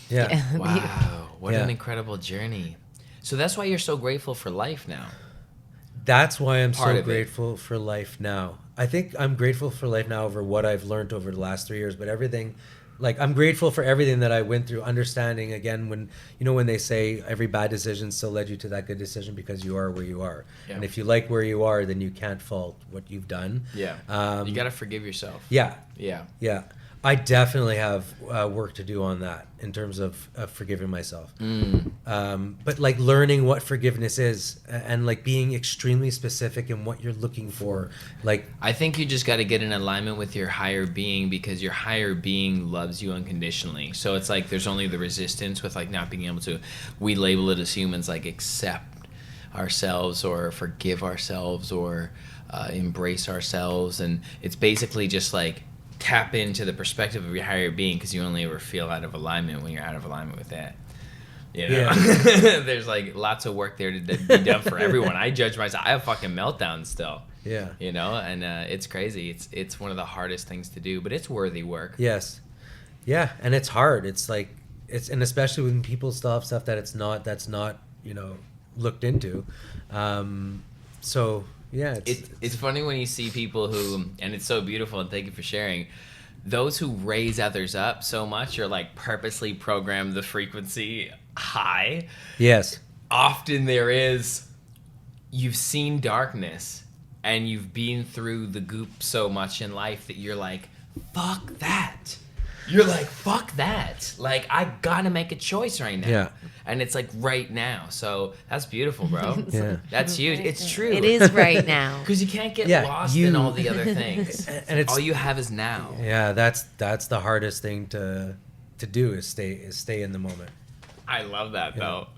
[SPEAKER 3] Yeah.
[SPEAKER 1] Wow. What an incredible journey. So that's why you're so grateful for life now.
[SPEAKER 3] That's why I'm so grateful for life now. I think I'm grateful for life now over what I've learned over the last 3 years, but everything, like I'm grateful for everything that I went through, understanding again when they say every bad decision still led you to that good decision because you are where you are. Yeah. And if you like where you are, then you can't fault what you've done. Yeah.
[SPEAKER 1] You got to forgive yourself.
[SPEAKER 3] Yeah.
[SPEAKER 1] Yeah.
[SPEAKER 3] Yeah. I definitely have work to do on that in terms of forgiving myself. But like learning what forgiveness is and like being extremely specific in what you're looking for. Like
[SPEAKER 1] I think you just got to get in alignment with your higher being, because your higher being loves you unconditionally. So it's like there's only the resistance with like not being able to, we label it as humans, like accept ourselves or forgive ourselves or embrace ourselves. And it's basically just like tap into the perspective of your higher being, because you only ever feel out of alignment when you're out of alignment with that. You know? Yeah. There's like lots of work there to be done for everyone. I judge myself. I have fucking meltdowns still. Yeah. You know, and it's crazy. It's one of the hardest things to do, but it's worthy work.
[SPEAKER 3] Yes. Yeah, and it's hard. It's like and especially when people still have stuff that's not you know looked into. So. Yeah,
[SPEAKER 1] it's funny when you see people who, and it's so beautiful, and thank you for sharing, those who raise others up so much or like purposely program the frequency high.
[SPEAKER 3] Yes.
[SPEAKER 1] Often you've seen darkness and you've been through the goop so much in life that you're like, fuck that. You're like, fuck that. Like, I gotta make a choice right now. Yeah. And it's like right now. So that's beautiful, bro. Yeah. That's huge. It's true.
[SPEAKER 4] It is right now.
[SPEAKER 1] Because you can't get lost in all the other things. And it's all you have is now.
[SPEAKER 3] Yeah, that's the hardest thing to do is stay in the moment.
[SPEAKER 1] I love that though.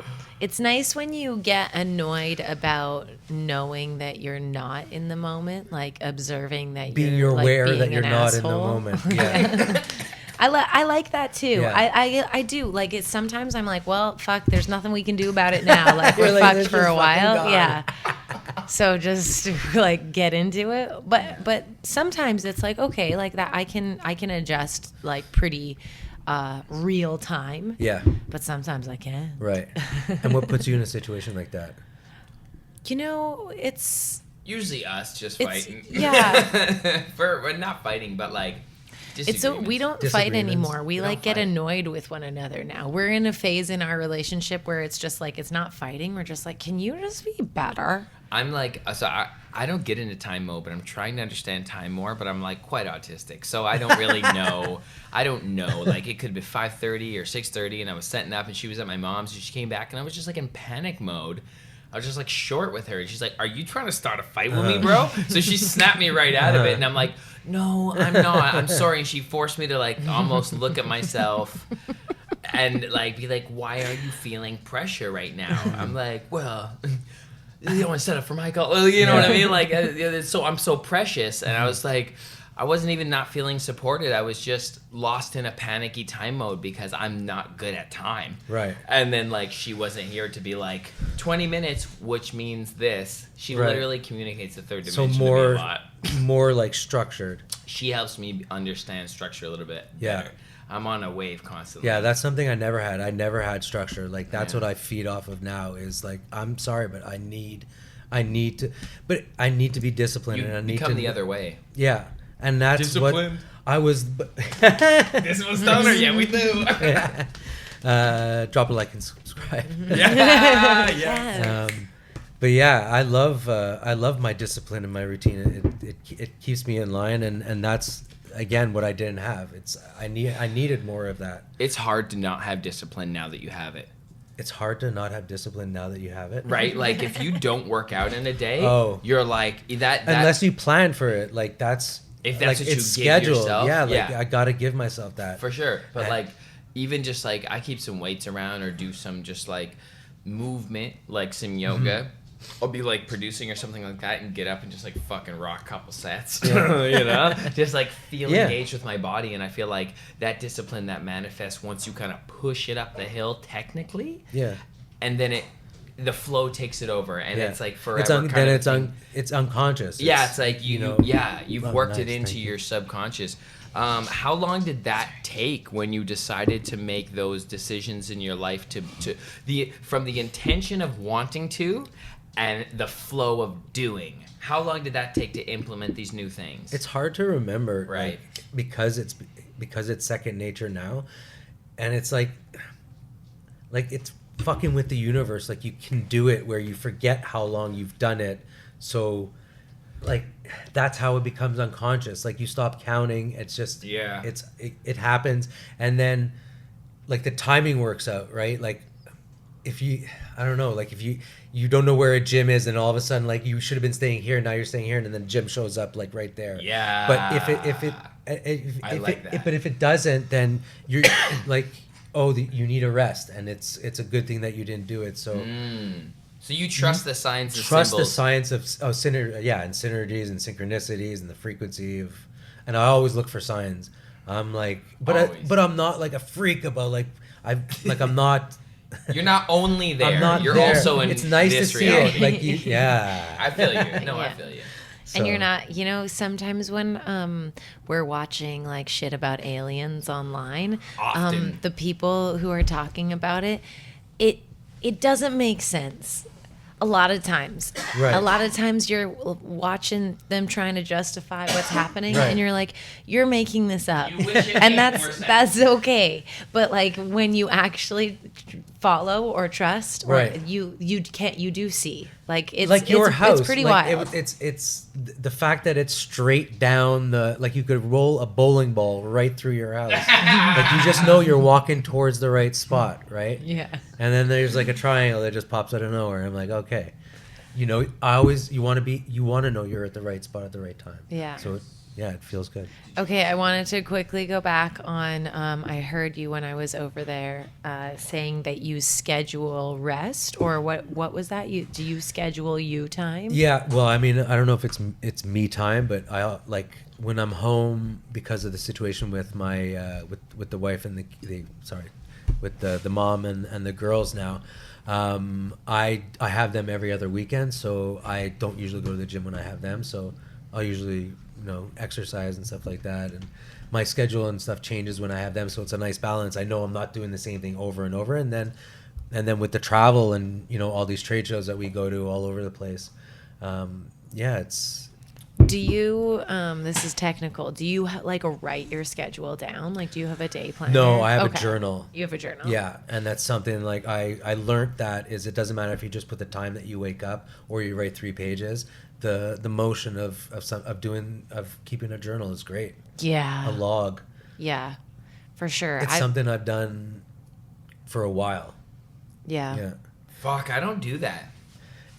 [SPEAKER 4] It's nice when you get annoyed about knowing that you're not in the moment, like observing that
[SPEAKER 3] you're aware that you're not in the moment. Yeah.
[SPEAKER 4] I like that too. Yeah. I do. Like it's sometimes I'm like, well, fuck, there's nothing we can do about it now. Like we're fucked for a while. Yeah. So just like get into it. But sometimes it's like, okay, like that I can adjust like pretty real time.
[SPEAKER 3] Yeah.
[SPEAKER 4] But sometimes I can't.
[SPEAKER 3] Right. And what puts you in a situation like that?
[SPEAKER 4] You know, it's
[SPEAKER 1] Usually us just
[SPEAKER 4] It's-
[SPEAKER 1] fighting.
[SPEAKER 4] yeah.
[SPEAKER 1] But not fighting, but like
[SPEAKER 4] it's so we don't fight
[SPEAKER 3] Disagreements.
[SPEAKER 4] anymore. We
[SPEAKER 1] don't
[SPEAKER 4] like get
[SPEAKER 1] fight.
[SPEAKER 4] annoyed with one another now. We're in a phase in our relationship where it's just like it's not fighting. We're just like, can you just be better?
[SPEAKER 1] I'm like, so I don't get into time mode, but I'm trying to understand time more, but I'm like quite autistic. So I don't really know. I don't know. Like it could be 5:30 or 6:30 and I was setting up and she was at my mom's and she came back and I was just like in panic mode. I was just like short with her and she's like, are you trying to start a fight with me, bro? So she snapped me right out of it and I'm like, no, I'm not. I'm sorry. And she forced me to like almost look at myself and like be like, why are you feeling pressure right now? I'm like, well, you don't want to set up for Michael. You know what I mean? Like, so I'm so precious. And I was like, I wasn't even not feeling supported. I was just lost in a panicky time mode because I'm not good at time.
[SPEAKER 3] Right.
[SPEAKER 1] And then like she wasn't here to be like 20 minutes, which means this. She
[SPEAKER 3] Right.
[SPEAKER 1] literally communicates the third
[SPEAKER 3] So
[SPEAKER 1] dimension to me a lot.
[SPEAKER 3] more like structured.
[SPEAKER 1] She helps me understand structure a little bit
[SPEAKER 3] Yeah.
[SPEAKER 1] better. I'm on a wave constantly.
[SPEAKER 3] Yeah, that's something I never had. I never had structure. Like that's
[SPEAKER 1] Yeah.
[SPEAKER 3] what I feed off of now is like I'm sorry, but I need to be disciplined
[SPEAKER 1] You
[SPEAKER 3] and I need
[SPEAKER 1] become
[SPEAKER 3] to
[SPEAKER 1] the other way.
[SPEAKER 3] Yeah. And that's
[SPEAKER 1] Disciplined.
[SPEAKER 3] what I was
[SPEAKER 1] This was stoner. Yeah, we do.
[SPEAKER 3] drop a like and subscribe.
[SPEAKER 1] yeah.
[SPEAKER 3] But yeah, I love my discipline and my routine. It keeps me in line, and that's again what I didn't have. I needed more of that.
[SPEAKER 1] It's hard to not have discipline now that you have it.
[SPEAKER 3] It's hard to not have discipline now that you have it.
[SPEAKER 1] Right? Like if you don't work out in a day,
[SPEAKER 3] Oh.
[SPEAKER 1] you're like that
[SPEAKER 3] Unless you plan for it, like that's
[SPEAKER 1] If that's
[SPEAKER 3] like
[SPEAKER 1] what
[SPEAKER 3] it's
[SPEAKER 1] you give
[SPEAKER 3] scheduled.
[SPEAKER 1] yourself,
[SPEAKER 3] Yeah, like
[SPEAKER 1] yeah.
[SPEAKER 3] I gotta give myself that.
[SPEAKER 1] for sure. But
[SPEAKER 3] And-
[SPEAKER 1] like even just like I keep some weights around or do some just like movement, like some yoga. I'll be like producing or something like that and get up and just like fucking rock a couple sets. you know? Just like feel
[SPEAKER 3] Yeah.
[SPEAKER 1] engaged with my body, and I feel like that discipline that manifests once you kind of push it up the hill technically.
[SPEAKER 3] Yeah.
[SPEAKER 1] And then the flow takes it over, and it's like forever.
[SPEAKER 3] It's unconscious.
[SPEAKER 1] Yeah, it's like you've
[SPEAKER 3] oh,
[SPEAKER 1] worked it
[SPEAKER 3] nice,
[SPEAKER 1] into
[SPEAKER 3] thank you.
[SPEAKER 1] your subconscious. How long did that take when you decided to make those decisions in your life from the intention of wanting to and the flow of doing? How long did that take to implement these new things?
[SPEAKER 3] It's hard to remember,
[SPEAKER 1] Right.
[SPEAKER 3] like, because it's second nature now, and it's like it's fucking with the universe. Like you can do it where you forget how long you've done it, so like that's how it becomes unconscious. Like you stop counting. It's just it happens, and then like the timing works out, right? Like if you if you don't know where a gym is and all of a sudden like you should have been staying here, now you're staying here, and then the gym shows up like right there.
[SPEAKER 1] Yeah.
[SPEAKER 3] But if it doesn't, then you're like, you need a rest, and it's a good thing that you didn't do it. So
[SPEAKER 1] So you trust the science of
[SPEAKER 3] trust
[SPEAKER 1] symbols.
[SPEAKER 3] the science of and synergies and synchronicities and the frequency of, and I always look for signs. I'm like, but I'm not like a freak about like I'm not.
[SPEAKER 1] You're not only there.
[SPEAKER 3] I'm not
[SPEAKER 1] You're
[SPEAKER 3] there.
[SPEAKER 1] also in
[SPEAKER 3] It's nice
[SPEAKER 1] this
[SPEAKER 3] to see
[SPEAKER 1] reality.
[SPEAKER 3] it. Like yeah.
[SPEAKER 1] I feel you. No, I
[SPEAKER 4] Yeah.
[SPEAKER 1] feel you.
[SPEAKER 4] And you're
[SPEAKER 3] So-
[SPEAKER 4] not, sometimes when we're watching like shit about aliens online,
[SPEAKER 1] Often.
[SPEAKER 4] the people who are talking about it doesn't make sense. A lot of times.
[SPEAKER 3] Right.
[SPEAKER 4] A lot of times you're watching them trying to justify what's happening
[SPEAKER 3] Right.
[SPEAKER 4] and you're like, you're making this up.
[SPEAKER 1] You wish it
[SPEAKER 4] And
[SPEAKER 1] made more sense.
[SPEAKER 4] that's okay. But like when you actually follow or trust or
[SPEAKER 3] Right.
[SPEAKER 4] you do see. Like it's
[SPEAKER 3] like your house,
[SPEAKER 4] It's pretty
[SPEAKER 3] like,
[SPEAKER 4] wild.
[SPEAKER 3] It's the fact that it's straight down like you could roll a bowling ball right through your house. Like you just know you're walking towards the right spot, right?
[SPEAKER 4] Yeah.
[SPEAKER 3] And then there's like a triangle that just pops out of nowhere. I'm like, okay, you want to know you're at the right spot at the right time.
[SPEAKER 4] Yeah.
[SPEAKER 3] So it feels good.
[SPEAKER 4] Okay, I wanted to quickly go back on. I heard you when I was over there saying that you schedule rest, or what was that? Do you schedule you time?
[SPEAKER 3] Yeah, well, I mean, I don't know if it's me time, but I like when I'm home because of the situation with my with the wife and with the mom and the girls now. I have them every other weekend, so I don't usually go to the gym when I have them. So I'll usually exercise and stuff like that, and my schedule and stuff changes when I have them. So it's a nice balance. I know I'm not doing the same thing over and over, and then with the travel and all these trade shows that we go to all over the place, it's.
[SPEAKER 4] Do you, this is technical, do you write your schedule down? Like, do you have a day planner?
[SPEAKER 3] No, I have a journal.
[SPEAKER 4] You have a journal?
[SPEAKER 3] Yeah, and that's something like I learned that is it doesn't matter if you just put the time that you wake up or you write 3 pages. The motion of keeping a journal is great.
[SPEAKER 4] Yeah.
[SPEAKER 3] A log.
[SPEAKER 4] Yeah, for sure.
[SPEAKER 3] It's something I've done for a while.
[SPEAKER 4] Yeah.
[SPEAKER 3] Yeah.
[SPEAKER 1] Fuck, I don't do that.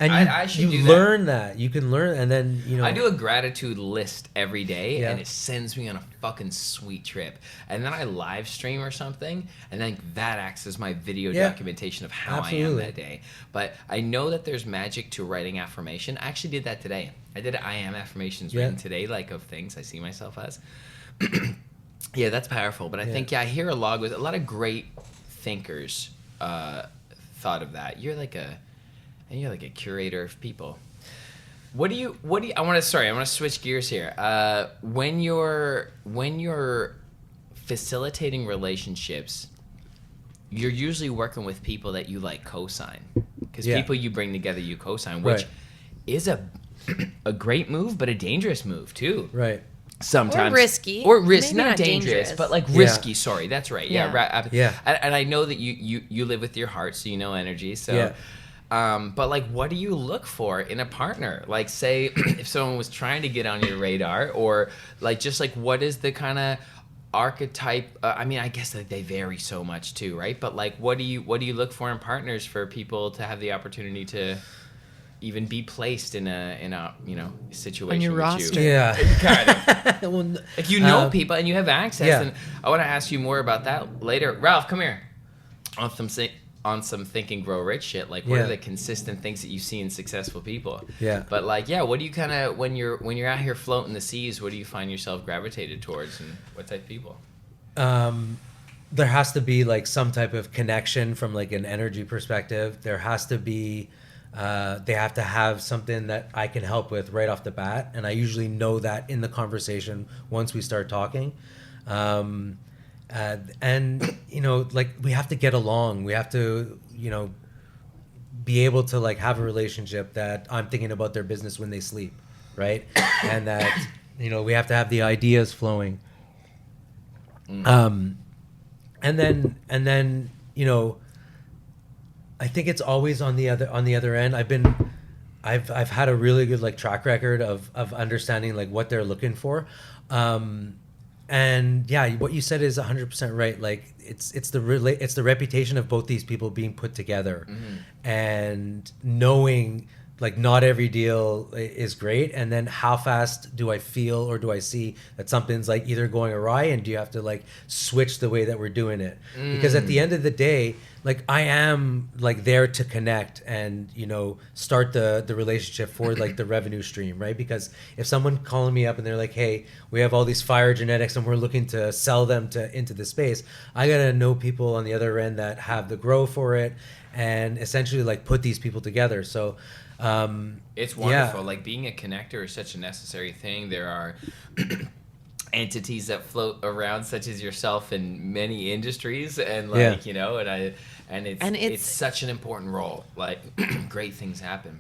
[SPEAKER 3] And
[SPEAKER 1] I should do that.
[SPEAKER 3] learn that. You can learn, and then
[SPEAKER 1] I do a gratitude list every day,
[SPEAKER 3] Yeah.
[SPEAKER 1] and it sends me on a fucking sweet trip. And then I live stream or something, and then that acts as my video documentation of how I am that day. But I know that there's magic to writing affirmation. I actually did that today. I did I am affirmations written today, like of things I see myself as. Yeah, that's powerful. But I think I hear a lot of great thinkers thought of that. You're like a curator of people. I want to switch gears here. When you're facilitating relationships, you're usually working with people that you like co-sign, because people you bring together you co-sign, which is a great move, but a dangerous move too.
[SPEAKER 3] Right.
[SPEAKER 1] Sometimes
[SPEAKER 4] risky.
[SPEAKER 1] Maybe
[SPEAKER 4] not
[SPEAKER 1] dangerous, but like risky. Sorry, that's right. Yeah. And I know that you live with your heart, so you know energy. So.
[SPEAKER 3] Yeah.
[SPEAKER 1] But like, what do you look for in a partner? Like, say, if someone was trying to get on your radar, or like, just like, what is the kind of archetype? I mean, I guess that they vary so much too, right? But like, what do you look for in partners for people to have the opportunity to even be placed in a situation
[SPEAKER 4] on your
[SPEAKER 1] with
[SPEAKER 4] roster?
[SPEAKER 1] you?
[SPEAKER 3] Yeah.
[SPEAKER 1] Kind of.
[SPEAKER 3] Well,
[SPEAKER 1] Like, people and you have access, and I want to ask you more about that later. Ralph, come here. On some Think and Grow Rich shit, like what are the consistent things that you see in successful people?
[SPEAKER 3] Yeah.
[SPEAKER 1] But like, what do you kind of, when you're out here floating the seas, what do you find yourself gravitated towards, and what type of people?
[SPEAKER 3] There has to be like some type of connection from like an energy perspective. There has to be, they have to have something that I can help with right off the bat, and I usually know that in the conversation once we start talking. And like, we have to get along. We have to be able to like have a relationship that I'm thinking about their business when they sleep, right? And that we have to have the ideas flowing. And then I think it's always on the other end. I've had a really good like track record of understanding like what they're looking for. And what you said is 100% right. Like it's the reputation of both these people being put together, and knowing like not every deal is great. And then how fast do I feel or do I see that something's like either going awry, and do you have to like switch the way that we're doing it? Because at the end of the day, like I am like there to connect and start the relationship for like the revenue stream, right? Because if someone calling me up and they're like, hey, we have all these fire genetics and we're looking to sell them into the space, I gotta know people on the other end that have the grow for it, and essentially like put these people together. So
[SPEAKER 1] it's wonderful. Like, being a connector is such a necessary thing. There are entities that float around, such as yourself, in many industries, and like and it's such an important role. Like, great things happen.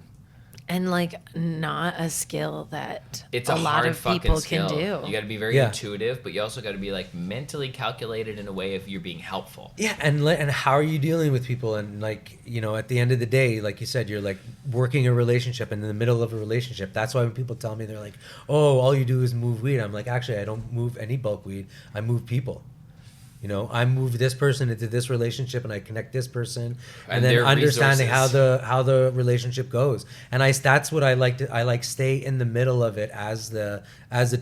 [SPEAKER 4] And like, not a skill that
[SPEAKER 1] it's
[SPEAKER 4] a lot
[SPEAKER 1] hard
[SPEAKER 4] of people can do.
[SPEAKER 1] You got to be very intuitive, but you also got to be like mentally calculated in a way if you're being helpful.
[SPEAKER 3] Yeah, and how are you dealing with people? And like, at the end of the day, like you said, you're like working a relationship, and in the middle of a relationship. That's why when people tell me, they're like, oh, all you do is move weed. I'm like, actually, I don't move any bulk weed. I move people. I move this person into this relationship, and I connect this person, and then understanding
[SPEAKER 1] resources.
[SPEAKER 3] how the relationship goes. And that's what I like to. I like stay in the middle of it as the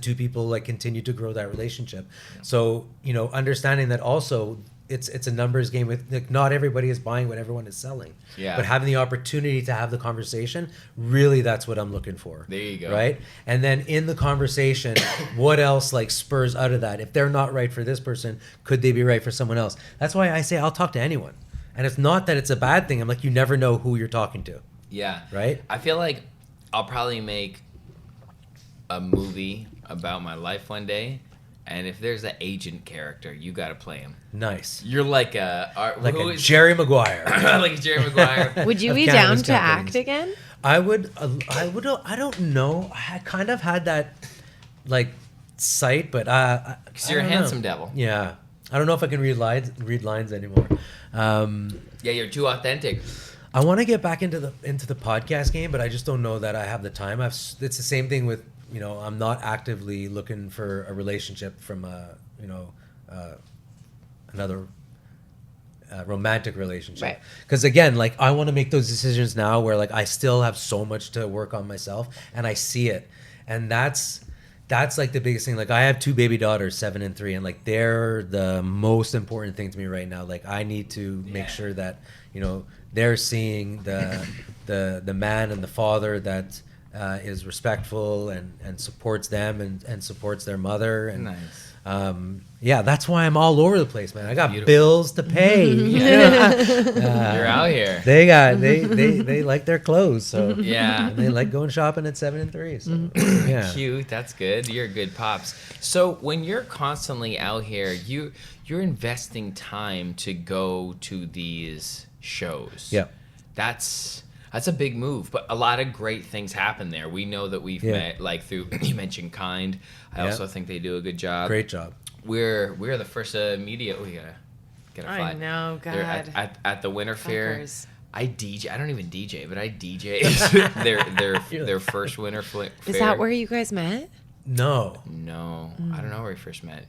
[SPEAKER 3] two people like continue to grow that relationship. So understanding that also it's a numbers game with like, not everybody is buying what everyone is selling.
[SPEAKER 1] Yeah.
[SPEAKER 3] But having the opportunity to have the conversation, really, that's what I'm looking for.
[SPEAKER 1] There you go.
[SPEAKER 3] Right. And then in the conversation, what else like spurs out of that? If they're not right for this person, could they be right for someone else? That's why I say I'll talk to anyone. And it's not that it's a bad thing. I'm like, you never know who you're talking to.
[SPEAKER 1] Yeah.
[SPEAKER 3] Right.
[SPEAKER 1] I feel like I'll probably make a movie about my life one day. And if there's an agent character, you got to play him.
[SPEAKER 3] Nice.
[SPEAKER 1] You're like a
[SPEAKER 3] Jerry Maguire.
[SPEAKER 1] like a Jerry Maguire.
[SPEAKER 4] Would you
[SPEAKER 3] Of
[SPEAKER 4] be down
[SPEAKER 3] cannabis
[SPEAKER 4] to
[SPEAKER 3] companies.
[SPEAKER 4] act again?
[SPEAKER 3] I would. I don't know. I kind of had that like sight, but
[SPEAKER 1] Because you're a
[SPEAKER 3] I don't know.
[SPEAKER 1] handsome devil.
[SPEAKER 3] Yeah. I don't know if I can read lines anymore.
[SPEAKER 1] Yeah, you're too authentic.
[SPEAKER 3] I want to get back into the podcast game, but I just don't know that I have the time. It's the same thing with, I'm not actively looking for a relationship from another romantic relationship.
[SPEAKER 4] Right.
[SPEAKER 3] Because again, like I want to make those decisions now where like I still have so much to work on myself and I see it. And that's like the biggest thing. Like I have 2 baby daughters, 7 and 3, and like they're the most important thing to me right now. Like I need to make sure that, they're seeing the man and the father that is respectful and supports them and supports their mother. And
[SPEAKER 1] Nice.
[SPEAKER 3] yeah, that's why I'm all over the place, man. I got
[SPEAKER 1] Beautiful.
[SPEAKER 3] bills to pay.
[SPEAKER 1] You're out here.
[SPEAKER 3] They like their clothes, so
[SPEAKER 1] Yeah.
[SPEAKER 3] and they like going shopping at 7 and 3. So yeah,
[SPEAKER 1] Cute. That's good. You're good pops. So when you're constantly out here, you're investing time to go to these shows.
[SPEAKER 3] Yeah.
[SPEAKER 1] That's a big move, but a lot of great things happen there. We know that we've met like through you mentioned Kind. I also think they do a good job.
[SPEAKER 3] great job.
[SPEAKER 1] We're the first media. We gotta fly.
[SPEAKER 4] I know,
[SPEAKER 1] They're
[SPEAKER 4] God.
[SPEAKER 1] at the Winter Fair.
[SPEAKER 4] Fuckers.
[SPEAKER 1] I DJ. I don't even DJ, but I DJ their first Winter Fair.
[SPEAKER 4] Is that where you guys met?
[SPEAKER 3] No,
[SPEAKER 1] No, I don't know where we first met.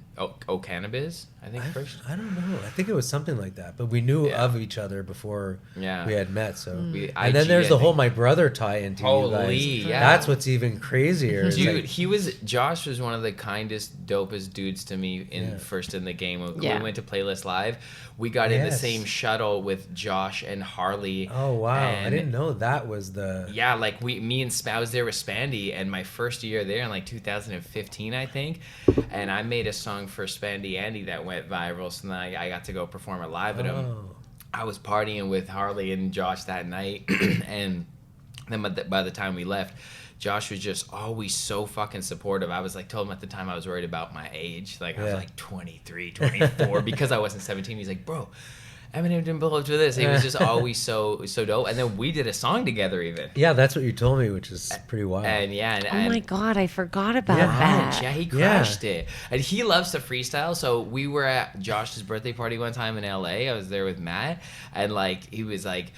[SPEAKER 1] Oh, Cannabis, I think first.
[SPEAKER 3] I don't know. I think it was something like that, but we knew
[SPEAKER 1] Yeah.
[SPEAKER 3] of each other before
[SPEAKER 1] Yeah.
[SPEAKER 3] we had met. So
[SPEAKER 1] We-
[SPEAKER 3] and then
[SPEAKER 1] IG,
[SPEAKER 3] there's
[SPEAKER 1] I
[SPEAKER 3] the whole
[SPEAKER 1] think.
[SPEAKER 3] my brother tie into you
[SPEAKER 1] Holy,
[SPEAKER 3] guys.
[SPEAKER 1] yeah.
[SPEAKER 3] That's what's even crazier. It's
[SPEAKER 1] Dude,
[SPEAKER 3] like-
[SPEAKER 1] Josh was one of the kindest, dopest dudes to me first in the game. When
[SPEAKER 4] Yeah.
[SPEAKER 1] we went to Playlist Live, we got in the
[SPEAKER 3] Yes.
[SPEAKER 1] same shuttle with Josh and Harley.
[SPEAKER 3] oh wow, I
[SPEAKER 1] and
[SPEAKER 3] didn't know that was the.
[SPEAKER 1] Yeah, like me and I was there with Spandy, and my first year there in like 2015, I think, and I made a song for Spandy Andy that went viral. So then I got to go perform it live with him.
[SPEAKER 3] Oh.
[SPEAKER 1] I was partying with Harley and Josh that night, and then by the time we left, Josh was just always so fucking supportive. I was like, told him at the time I was worried about my age. Like I was
[SPEAKER 3] Yeah.
[SPEAKER 1] like 23, 24 because I wasn't 17. He's like, bro, Eminem didn't blow up to this. He was just always so dope. And then we did a song together even.
[SPEAKER 3] Yeah, that's what you told me, which is pretty wild.
[SPEAKER 1] And yeah,
[SPEAKER 4] Oh my God, I forgot about
[SPEAKER 3] Yeah.
[SPEAKER 4] that.
[SPEAKER 1] yeah, he crashed it. And he loves to freestyle. So we were at Josh's birthday party one time in LA. I was there with Matt, and like he was like,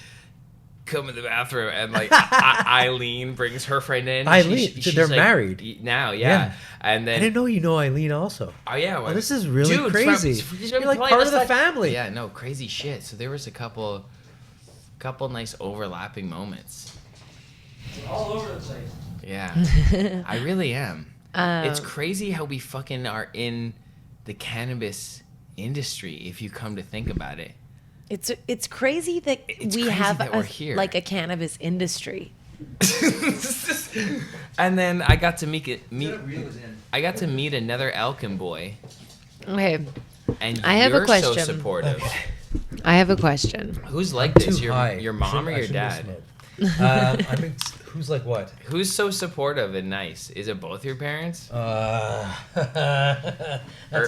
[SPEAKER 1] come in the bathroom, and like Eileen brings her friend in.
[SPEAKER 3] Eileen,
[SPEAKER 1] She's
[SPEAKER 3] they're
[SPEAKER 1] like,
[SPEAKER 3] married
[SPEAKER 1] now,
[SPEAKER 3] Yeah.
[SPEAKER 1] And then
[SPEAKER 3] I didn't know you know Eileen also.
[SPEAKER 1] oh yeah, well,
[SPEAKER 3] Oh, this is really
[SPEAKER 1] dude,
[SPEAKER 3] crazy.
[SPEAKER 1] she's
[SPEAKER 3] You're
[SPEAKER 1] been
[SPEAKER 3] like
[SPEAKER 1] playing
[SPEAKER 3] part of
[SPEAKER 1] us
[SPEAKER 3] the
[SPEAKER 1] like-
[SPEAKER 3] family.
[SPEAKER 1] Yeah, no, crazy shit. So there was a couple nice overlapping moments.
[SPEAKER 3] All over the place.
[SPEAKER 1] Yeah, I really am. It's crazy how we fucking are in the cannabis industry if you come to think about it.
[SPEAKER 4] It's crazy that
[SPEAKER 1] It's
[SPEAKER 4] we
[SPEAKER 1] crazy
[SPEAKER 4] have
[SPEAKER 1] that we're here.
[SPEAKER 4] like a cannabis industry.
[SPEAKER 1] And then I got to meet another Elkin boy,
[SPEAKER 4] Okay,
[SPEAKER 1] and
[SPEAKER 4] I have a
[SPEAKER 1] you're so
[SPEAKER 4] question.
[SPEAKER 1] supportive.
[SPEAKER 4] I have a question.
[SPEAKER 1] Who's like this?
[SPEAKER 3] Too
[SPEAKER 1] Your
[SPEAKER 3] high.
[SPEAKER 1] your mom or
[SPEAKER 3] I
[SPEAKER 1] your
[SPEAKER 3] shouldn't have
[SPEAKER 1] dad?
[SPEAKER 3] smoked. I mean, who's like what?
[SPEAKER 1] Who's so supportive and nice? Is it both your parents?
[SPEAKER 3] That's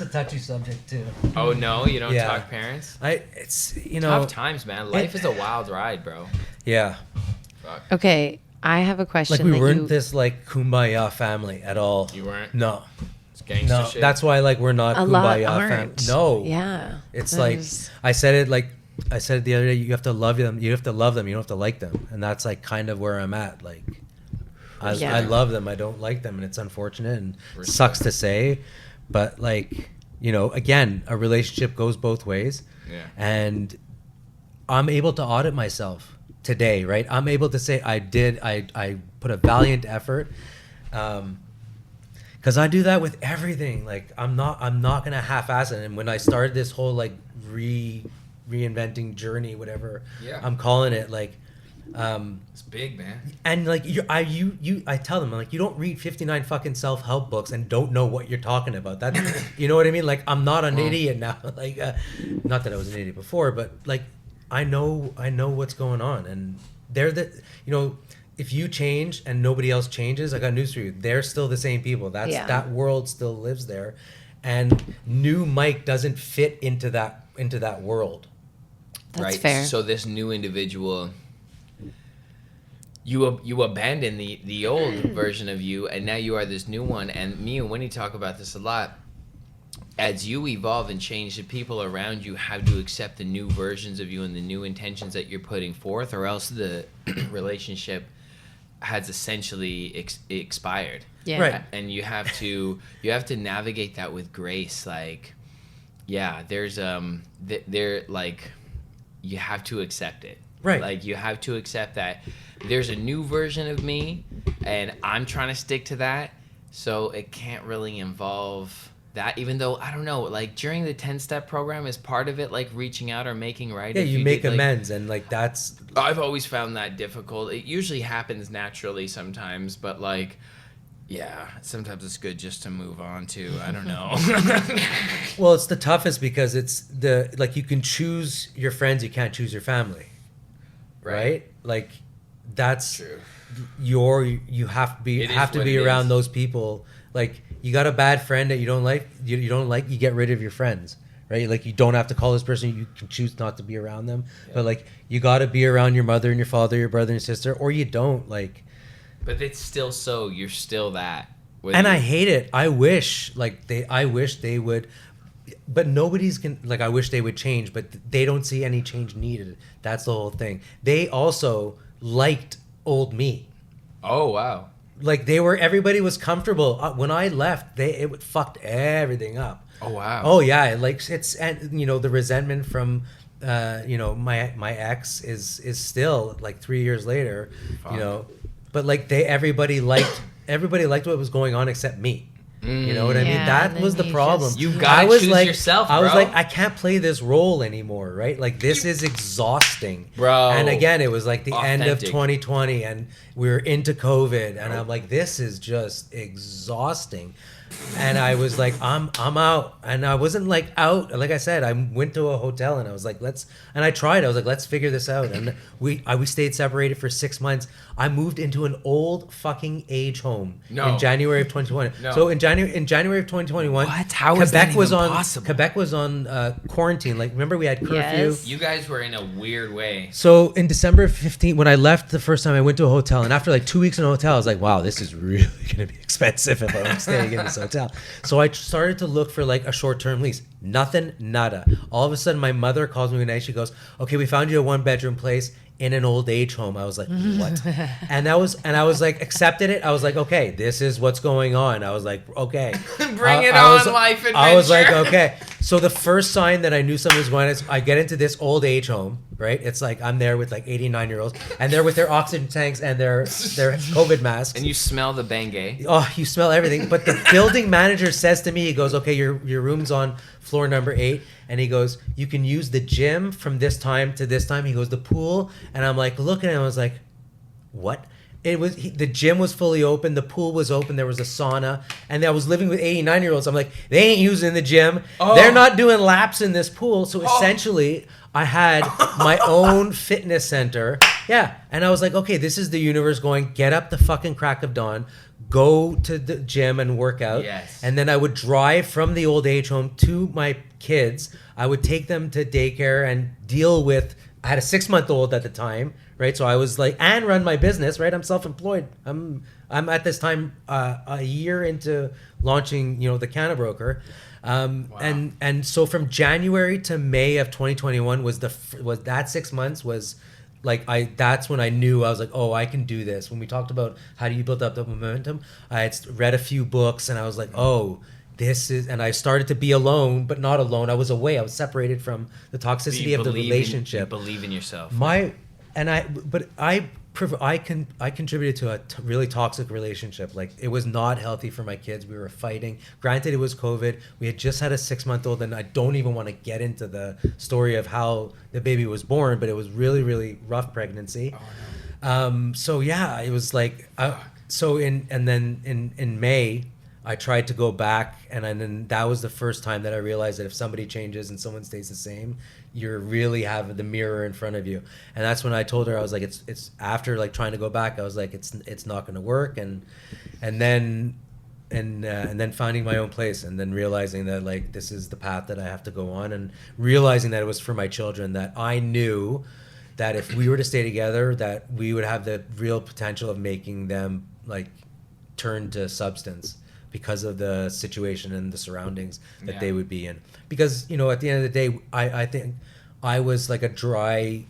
[SPEAKER 3] a touchy subject too.
[SPEAKER 1] Oh no, you don't
[SPEAKER 3] Yeah.
[SPEAKER 1] talk parents?
[SPEAKER 3] It's
[SPEAKER 1] Tough times, man. Life is a wild ride, bro.
[SPEAKER 3] Yeah,
[SPEAKER 1] Fuck.
[SPEAKER 4] Okay, I have a question.
[SPEAKER 3] like we
[SPEAKER 4] that
[SPEAKER 3] weren't
[SPEAKER 4] you,
[SPEAKER 3] this like kumbaya family at all.
[SPEAKER 1] You weren't?
[SPEAKER 3] No,
[SPEAKER 1] It's gangster
[SPEAKER 3] no.
[SPEAKER 1] shit.
[SPEAKER 3] That's why like we're not
[SPEAKER 4] a lot
[SPEAKER 3] kumbaya
[SPEAKER 4] aren't.
[SPEAKER 3] family. No,
[SPEAKER 4] Yeah.
[SPEAKER 3] it's like
[SPEAKER 4] There's-
[SPEAKER 3] I said it the other day. You have to love them. You have to love them. You don't have to like them, and that's like kind of where I'm at. Like,
[SPEAKER 4] Yeah.
[SPEAKER 3] I love them. I don't like them, and it's unfortunate and
[SPEAKER 1] Respect.
[SPEAKER 3] sucks to say, but like again, a relationship goes both ways.
[SPEAKER 1] Yeah.
[SPEAKER 3] And I'm able to audit myself today, right? I'm able to say I put a valiant effort. Because I do that with everything. Like I'm not gonna half-ass it. And when I started this whole like reinventing journey, whatever I'm calling it, like
[SPEAKER 1] It's big, man.
[SPEAKER 3] and like I tell them, I'm like, you don't read 59 fucking self-help books and don't know what you're talking about. That you know what I mean? Like I'm not an idiot now. Like not that I was an idiot before, but like I know what's going on, and they're the if you change and nobody else changes, I got news for you. They're still the same people. That world still lives there, and new Mike doesn't fit into that world.
[SPEAKER 4] That's fair.
[SPEAKER 1] So this new individual, you abandon the old version of you, and now you are this new one. And me and Winnie talk about this a lot. As you evolve and change, the people around you have to accept the new versions of you and the new intentions that you're putting forth, or else the relationship has essentially expired.
[SPEAKER 4] Yeah.
[SPEAKER 3] Right.
[SPEAKER 1] And you have to navigate that with grace. Like, yeah, there's like, you have to accept it.
[SPEAKER 3] Right.
[SPEAKER 1] Like, you have to accept that there's a new version of me, and I'm trying to stick to that, so it can't really involve that, even though, I don't know, like during the 10-step program, is part of it like reaching out or making right?
[SPEAKER 3] Yeah,
[SPEAKER 1] If
[SPEAKER 3] you make
[SPEAKER 1] did, like,
[SPEAKER 3] amends, and like that's.
[SPEAKER 1] I've always found that difficult. It usually happens naturally sometimes, but like, yeah, sometimes it's good just to move on to, I don't know.
[SPEAKER 3] Well, it's the toughest because it's like you can choose your friends, you can't choose your family, right? Like that's
[SPEAKER 1] True.
[SPEAKER 3] you have to be
[SPEAKER 1] It is
[SPEAKER 3] have to
[SPEAKER 1] what
[SPEAKER 3] be
[SPEAKER 1] it
[SPEAKER 3] around
[SPEAKER 1] is.
[SPEAKER 3] those people. Like you got a bad friend that you don't like, you get rid of your friends, right? Like you don't have to call this person, you can choose not to be around them.
[SPEAKER 1] Yeah.
[SPEAKER 3] But like you got to be around your mother and your father, your brother and sister, or you don't. Like,
[SPEAKER 1] But it's still so, you're still that.
[SPEAKER 3] and I hate it. I wish they would, but nobody's like, I wish they would change, but they don't see any change needed. That's the whole thing. They also liked old me.
[SPEAKER 1] Oh, wow.
[SPEAKER 3] Like everybody was comfortable. When I left, it fucked everything up.
[SPEAKER 1] Oh, wow.
[SPEAKER 3] Oh yeah, like it's, and the resentment from my ex is still like 3 years later,
[SPEAKER 1] Fuck.
[SPEAKER 3] but like everybody liked what was going on except me. You know what I mean?
[SPEAKER 4] Yeah,
[SPEAKER 3] That
[SPEAKER 4] and
[SPEAKER 3] was the
[SPEAKER 4] then
[SPEAKER 3] problem.
[SPEAKER 1] You gotta choose yourself,
[SPEAKER 3] I was
[SPEAKER 1] bro.
[SPEAKER 3] like, I can't play this role anymore, right? Like this is exhausting,
[SPEAKER 1] Bro.
[SPEAKER 3] And again, it was like the end of
[SPEAKER 1] Authentic.
[SPEAKER 3] 2020, and we were into COVID, and I'm like, this is just exhausting. And I was like, I'm out. And I wasn't like out. Like I said, I went to a hotel and I was like, I tried. I was like, let's figure this out. And we stayed separated for 6 months. I moved into an old fucking age home in January of 2020.
[SPEAKER 1] No.
[SPEAKER 3] So in January of 2021,
[SPEAKER 1] What? How is that even possible?
[SPEAKER 3] Quebec was on quarantine. Like, remember we had curfew?
[SPEAKER 4] Yes.
[SPEAKER 1] You guys were in a weird way.
[SPEAKER 3] So in December 15th, when I left the first time, I went to a hotel, and after like 2 weeks in a hotel, I was like, wow, this is really going to be expensive if I'm staying in this hotel. So I started to look for like a short-term lease. Nothing, nada. All of a sudden, my mother calls me one night. She goes, okay, we found you a 1-bedroom place in an old age home. I was like, what? and I was like, accepted it. I was like, okay, this is what's going on. I was like, okay.
[SPEAKER 1] Bring it
[SPEAKER 3] I
[SPEAKER 1] on,
[SPEAKER 3] was-
[SPEAKER 1] life adventure.
[SPEAKER 3] I was like, okay. So the first sign that I knew something was going on is I get into this old age home, right? It's like I'm there with like 89-year-olds, and they're with their oxygen tanks and their COVID masks.
[SPEAKER 1] And you smell the Bengay.
[SPEAKER 3] Oh, you smell everything. But the building manager says to me, he goes, okay, your room's on floor number 8. And he goes, you can use the gym from this time to this time. He goes, the pool. And I'm like, looking at him, I was like, what? The gym was fully open. The pool was open. There was a sauna. And I was living with 89-year-olds. I'm like, they ain't using the gym.
[SPEAKER 1] Oh.
[SPEAKER 3] They're not doing laps in this pool. So essentially, I had my own fitness center. Yeah. And I was like, okay, this is the universe going, get up the fucking crack of dawn, go to the gym and work out.
[SPEAKER 1] Yes.
[SPEAKER 3] And then I would drive from the old age home to my kids. I would take them to daycare and deal with, I had a 6-month-old at the time, right? So I was like, and run my business, right? I'm self-employed. I'm at this time a year into launching, the Cannabrokr.
[SPEAKER 1] Wow.
[SPEAKER 3] And so from January to May of 2021 was that 6 months was like that's when I knew I was like, oh, I can do this. When we talked about how do you build up the momentum, I had read a few books and I was like, oh, this is, and I started to be alone, but not alone. I was away. I was separated from the toxicity of the relationship.
[SPEAKER 1] You believe in yourself.
[SPEAKER 3] I contributed to a really toxic relationship. Like, it was not healthy for my kids. We were fighting. Granted, it was COVID. We had just had a 6-month-old, and I don't even want to get into the story of how the baby was born, but it was really, really rough pregnancy. Oh, no. So yeah, it was like, in May, I tried to go back, and then that was the first time that I realized that if somebody changes and someone stays the same, you're really having the mirror in front of you. And that's when I told her, I was like, it's after like trying to go back, I was like, it's not going to work. And then finding my own place, and then realizing that like this is the path that I have to go on, and realizing that it was for my children, that I knew that if we were to stay together, that we would have the real potential of making them like turn to substance because of the situation and the surroundings that they would be in. Because, you know, at the end of the day, I think I was like a dry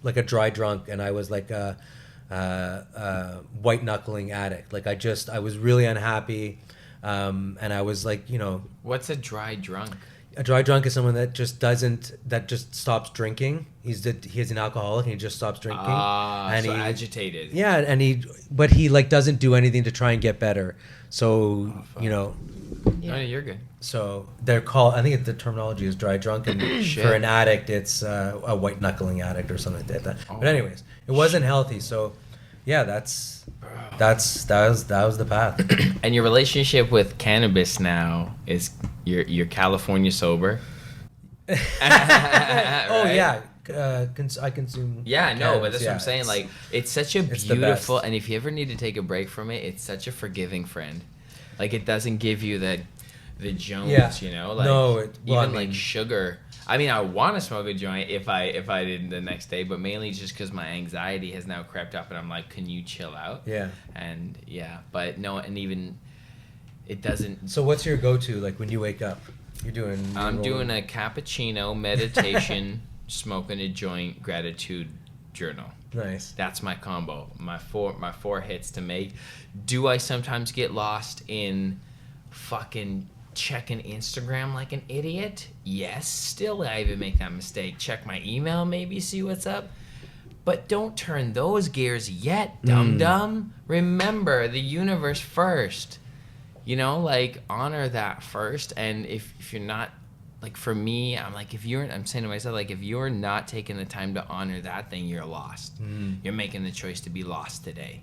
[SPEAKER 3] drunk, and I was like a white knuckling addict. Like I was really unhappy, and I was like, you know.
[SPEAKER 1] What's a dry drunk?
[SPEAKER 3] A dry drunk is someone that just stops drinking. He's an alcoholic, and he just stops drinking.
[SPEAKER 1] And so agitated.
[SPEAKER 3] Yeah, but he like doesn't do anything to try and get better. So, you know.
[SPEAKER 1] Yeah. No, you're good.
[SPEAKER 3] So they're called, I think the terminology is dry drunk, and for an addict, it's a white knuckling addict or something like that. But anyways, it wasn't healthy. So yeah, that was the path.
[SPEAKER 1] And your relationship with cannabis now is you're California sober.
[SPEAKER 3] Right? Oh yeah. I consume.
[SPEAKER 1] Yeah, no,
[SPEAKER 3] cannabis.
[SPEAKER 1] but that's what I'm saying. Like, it's such a
[SPEAKER 3] it's
[SPEAKER 1] beautiful, and if you ever need to take a break from it, it's such a forgiving friend. Like, it doesn't give you the Jones, you know. Like,
[SPEAKER 3] no,
[SPEAKER 1] like sugar. I mean, I want to smoke a joint if I did the next day, but mainly just because my anxiety has now crept up, and I'm like, can you chill out?
[SPEAKER 3] Yeah.
[SPEAKER 1] And yeah, but no, and even it doesn't.
[SPEAKER 3] So what's your go-to like when you wake up?
[SPEAKER 1] I'm doing a cappuccino, meditation, smoking a joint, gratitude journal.
[SPEAKER 3] Nice.
[SPEAKER 1] That's my combo. My four hits to make. Do I sometimes get lost in fucking checking Instagram like an idiot? Yes. Still, I even make that mistake. Check my email, maybe see what's up. But don't turn those gears yet, dum-dum. Remember the universe first. You know, like, honor that first. And if you're not, like, for me, I'm like, I'm saying to myself, like, if you're not taking the time to honor that, then you're lost. You're making the choice to be lost today.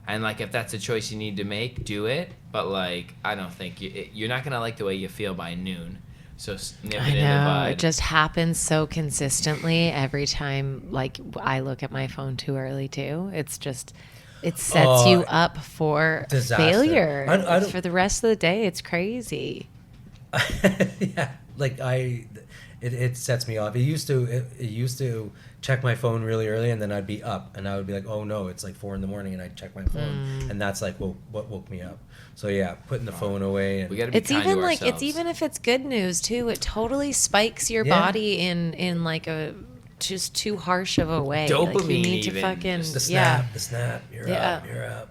[SPEAKER 1] And, like, if that's a choice you need to make, do it. But, like, I don't think you're not going to like the way you feel by noon. So nip it in the bud.
[SPEAKER 4] It just happens so consistently every time, like, I look at my phone too early, too. It's just... It sets you up for
[SPEAKER 3] disaster.
[SPEAKER 4] Failure.
[SPEAKER 3] I don't,
[SPEAKER 4] for the rest of the day. It's crazy.
[SPEAKER 3] Yeah, like it sets me off. It used to check my phone really early, and then I'd be up, and I would be like, oh no, it's like 4 a.m, and I'd check my phone, and that's like what woke me up. So yeah, putting the phone away, and
[SPEAKER 1] we gotta be kind to ourselves.
[SPEAKER 4] It's even if it's good news too. It totally spikes your body in like a just too harsh of a way.
[SPEAKER 1] Dopamine,
[SPEAKER 4] like you need to
[SPEAKER 1] even.
[SPEAKER 4] fucking
[SPEAKER 3] the snap. You're up. Yeah.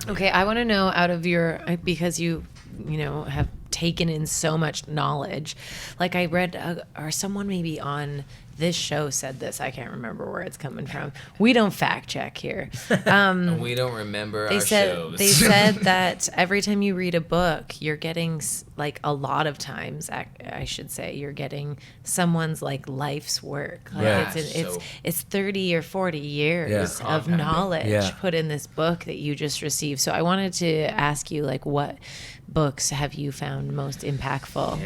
[SPEAKER 4] Okay, I want to know out of your, because you know have taken in so much knowledge. Like I read, or someone maybe on this show said this. I can't remember where it's coming from. We don't fact check here.
[SPEAKER 1] And we don't remember our shows.
[SPEAKER 4] They said that every time you read a book, you're getting, like, a lot of times, I should say, you're getting someone's like life's work. Like it's 30 or 40 years of knowledge put in this book that you just received. So I wanted to ask you, like, what books have you found most impactful?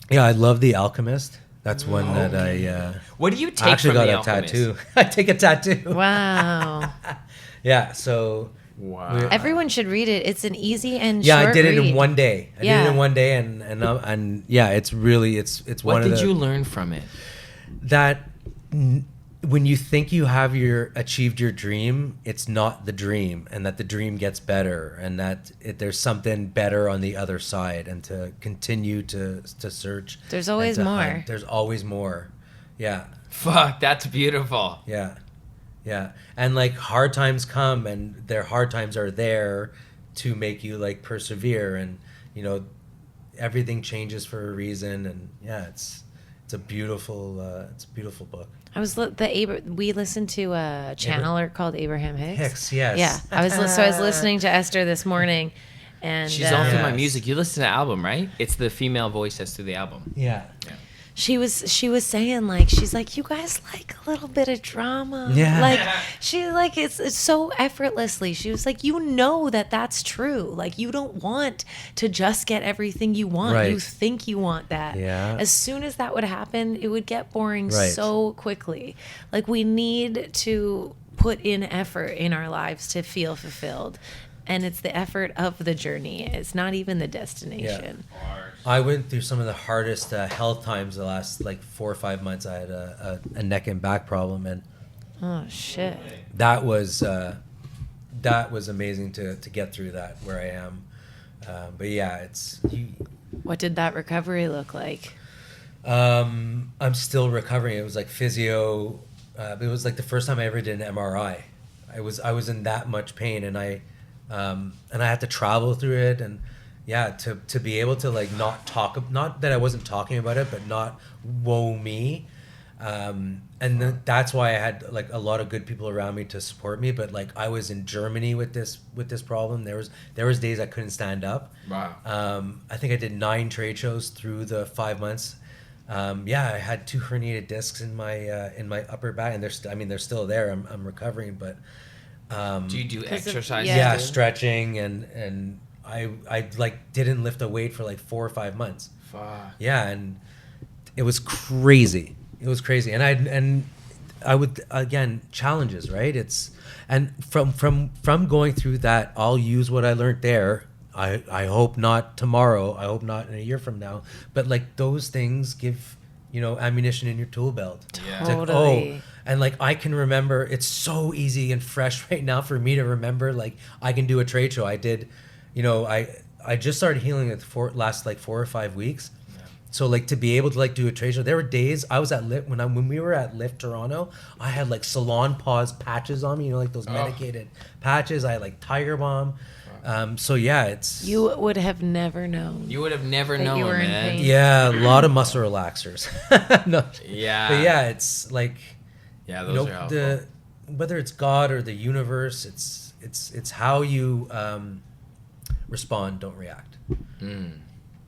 [SPEAKER 3] Yeah, I love The Alchemist. That's one that I...
[SPEAKER 1] what do you take
[SPEAKER 3] I actually
[SPEAKER 1] from
[SPEAKER 3] got
[SPEAKER 1] The
[SPEAKER 3] a
[SPEAKER 1] Alchemist?
[SPEAKER 3] tattoo. I take a tattoo.
[SPEAKER 4] Wow.
[SPEAKER 3] Yeah, so...
[SPEAKER 1] Wow.
[SPEAKER 4] Everyone should read it. It's an easy and
[SPEAKER 3] short
[SPEAKER 4] short
[SPEAKER 3] I did it
[SPEAKER 4] read.
[SPEAKER 3] in one day. I did it in one day, and yeah, it's really it's one of the...
[SPEAKER 1] What did you learn from it?
[SPEAKER 3] That when you think you have achieved your dream, it's not the dream, and that the dream gets better, and that there's something better on the other side, and to continue to search.
[SPEAKER 4] There's always more.
[SPEAKER 3] Hunt. There's always more. Yeah.
[SPEAKER 1] Fuck, that's beautiful.
[SPEAKER 3] Yeah. Yeah. And like hard times come, and their hard times are there to make you like persevere, and you know everything changes for a reason, and yeah, It's a beautiful book.
[SPEAKER 4] We listened to a channeler called Abraham Hicks.
[SPEAKER 3] Hicks, yes.
[SPEAKER 4] Yeah, I was listening to Esther this morning, and
[SPEAKER 1] She's all through my
[SPEAKER 3] Yes.
[SPEAKER 1] music. You listen to the album, right? It's the female voice that's through the album.
[SPEAKER 3] Yeah.
[SPEAKER 4] she was saying, like, she's like, you guys like a little bit of drama.
[SPEAKER 3] Yeah.
[SPEAKER 4] Like, she like it's so effortlessly. She was like, you know that's true. Like, you don't want to just get everything you want.
[SPEAKER 3] Right.
[SPEAKER 4] You think you want that.
[SPEAKER 3] Yeah.
[SPEAKER 4] As soon as that would happen, it would get boring
[SPEAKER 3] Right.
[SPEAKER 4] so quickly. Like, we need to put in effort in our lives to feel fulfilled. And it's the effort of the journey. It's not even the destination.
[SPEAKER 3] I went through some of the hardest health times the last like 4 or 5 months. I had a neck and back problem, and
[SPEAKER 4] Oh, shit.
[SPEAKER 3] that was amazing to get through that where I am. But yeah,
[SPEAKER 4] What did that recovery look like?
[SPEAKER 3] I'm still recovering. It was like physio. It was like the first time I ever did an MRI. I was in that much pain, and I had to travel through it, and yeah, to be able to like not that I wasn't talking about it, but not woe me. That's why I had like a lot of good people around me to support me. But like I was in Germany with this problem. There was days I couldn't stand up.
[SPEAKER 1] Wow.
[SPEAKER 3] I think I did 9 trade shows through the 5 months. I had 2 herniated discs in my upper back, and they're still there. I'm recovering, but
[SPEAKER 1] Do you do exercises?
[SPEAKER 3] yeah, stretching and I like didn't lift a weight for like 4 or 5 months.
[SPEAKER 1] Fuck.
[SPEAKER 3] Yeah, and it was crazy. And I would, again, challenges, right? And from going through that, I'll use what I learned there. I hope not tomorrow. I hope not in a year from now. But like those things give, ammunition in your tool belt.
[SPEAKER 1] Yeah.
[SPEAKER 3] It's like,
[SPEAKER 4] Totally.
[SPEAKER 3] and like I can remember, it's so easy and fresh right now for me to remember. Like I can do a trade show. I did, I just started healing it last like 4 or 5 weeks. So like to be able to like do a trade show, there were days I was at Lift when we were at Lift Toronto, I had like salon paws patches on me, like those medicated patches. I had like Tiger Balm. So yeah,
[SPEAKER 4] You would have never known.
[SPEAKER 1] You would have never
[SPEAKER 4] That
[SPEAKER 1] known,
[SPEAKER 4] you were in
[SPEAKER 1] man.
[SPEAKER 4] pain.
[SPEAKER 3] yeah, a lot of muscle relaxers. No.
[SPEAKER 1] Yeah.
[SPEAKER 3] But yeah, it's like
[SPEAKER 1] Yeah, those are helpful.
[SPEAKER 3] whether it's God or the universe, it's how you respond, don't react.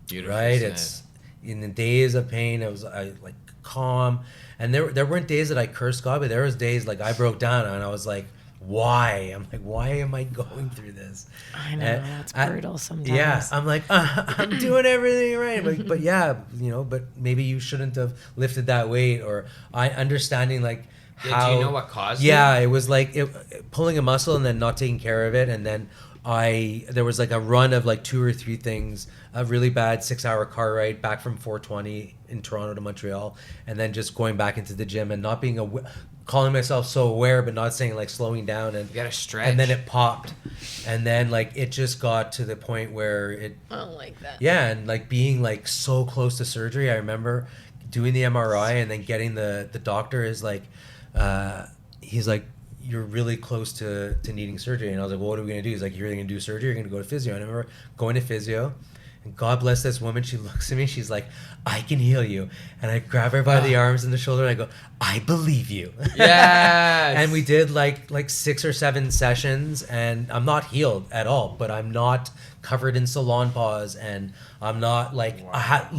[SPEAKER 1] Beautiful.
[SPEAKER 3] Right?
[SPEAKER 1] said.
[SPEAKER 3] It's in the days of pain, I like calm, and there weren't days that I cursed God, but there was days like I broke down and I was like, why? I'm like, why am I going through this?
[SPEAKER 4] I know, that's brutal sometimes.
[SPEAKER 3] Yeah, I'm like, I'm doing everything right, but yeah, but maybe you shouldn't have lifted that weight, or understanding like
[SPEAKER 1] Yeah,
[SPEAKER 3] how.
[SPEAKER 1] do you know what caused
[SPEAKER 3] Yeah, it was like pulling a muscle and then not taking care of it, and then there was like a run of like 2 or 3 things, a really bad 6-hour car ride back from 420 in Toronto to Montreal, and then just going back into the gym and not being calling myself so aware, but not saying like slowing down, and
[SPEAKER 1] You gotta stretch.
[SPEAKER 3] and then it popped, and then like it just got to the point where
[SPEAKER 4] I don't like that.
[SPEAKER 3] yeah, and like being like so close to surgery. I remember doing the MRI and then getting the doctor is like, he's like, you're really close to needing surgery. And I was like, well, what are we going to do? He's like, you're either going to do surgery or you're going to go to physio. And I remember going to physio, and God bless this woman. She looks at me. She's like, I can heal you. And I grab her by the arms and the shoulder, and I go, I believe you.
[SPEAKER 1] Yes.
[SPEAKER 3] And we did like 6 or 7 sessions, and I'm not healed at all, but I'm not covered in salon paws, and I'm not like, I have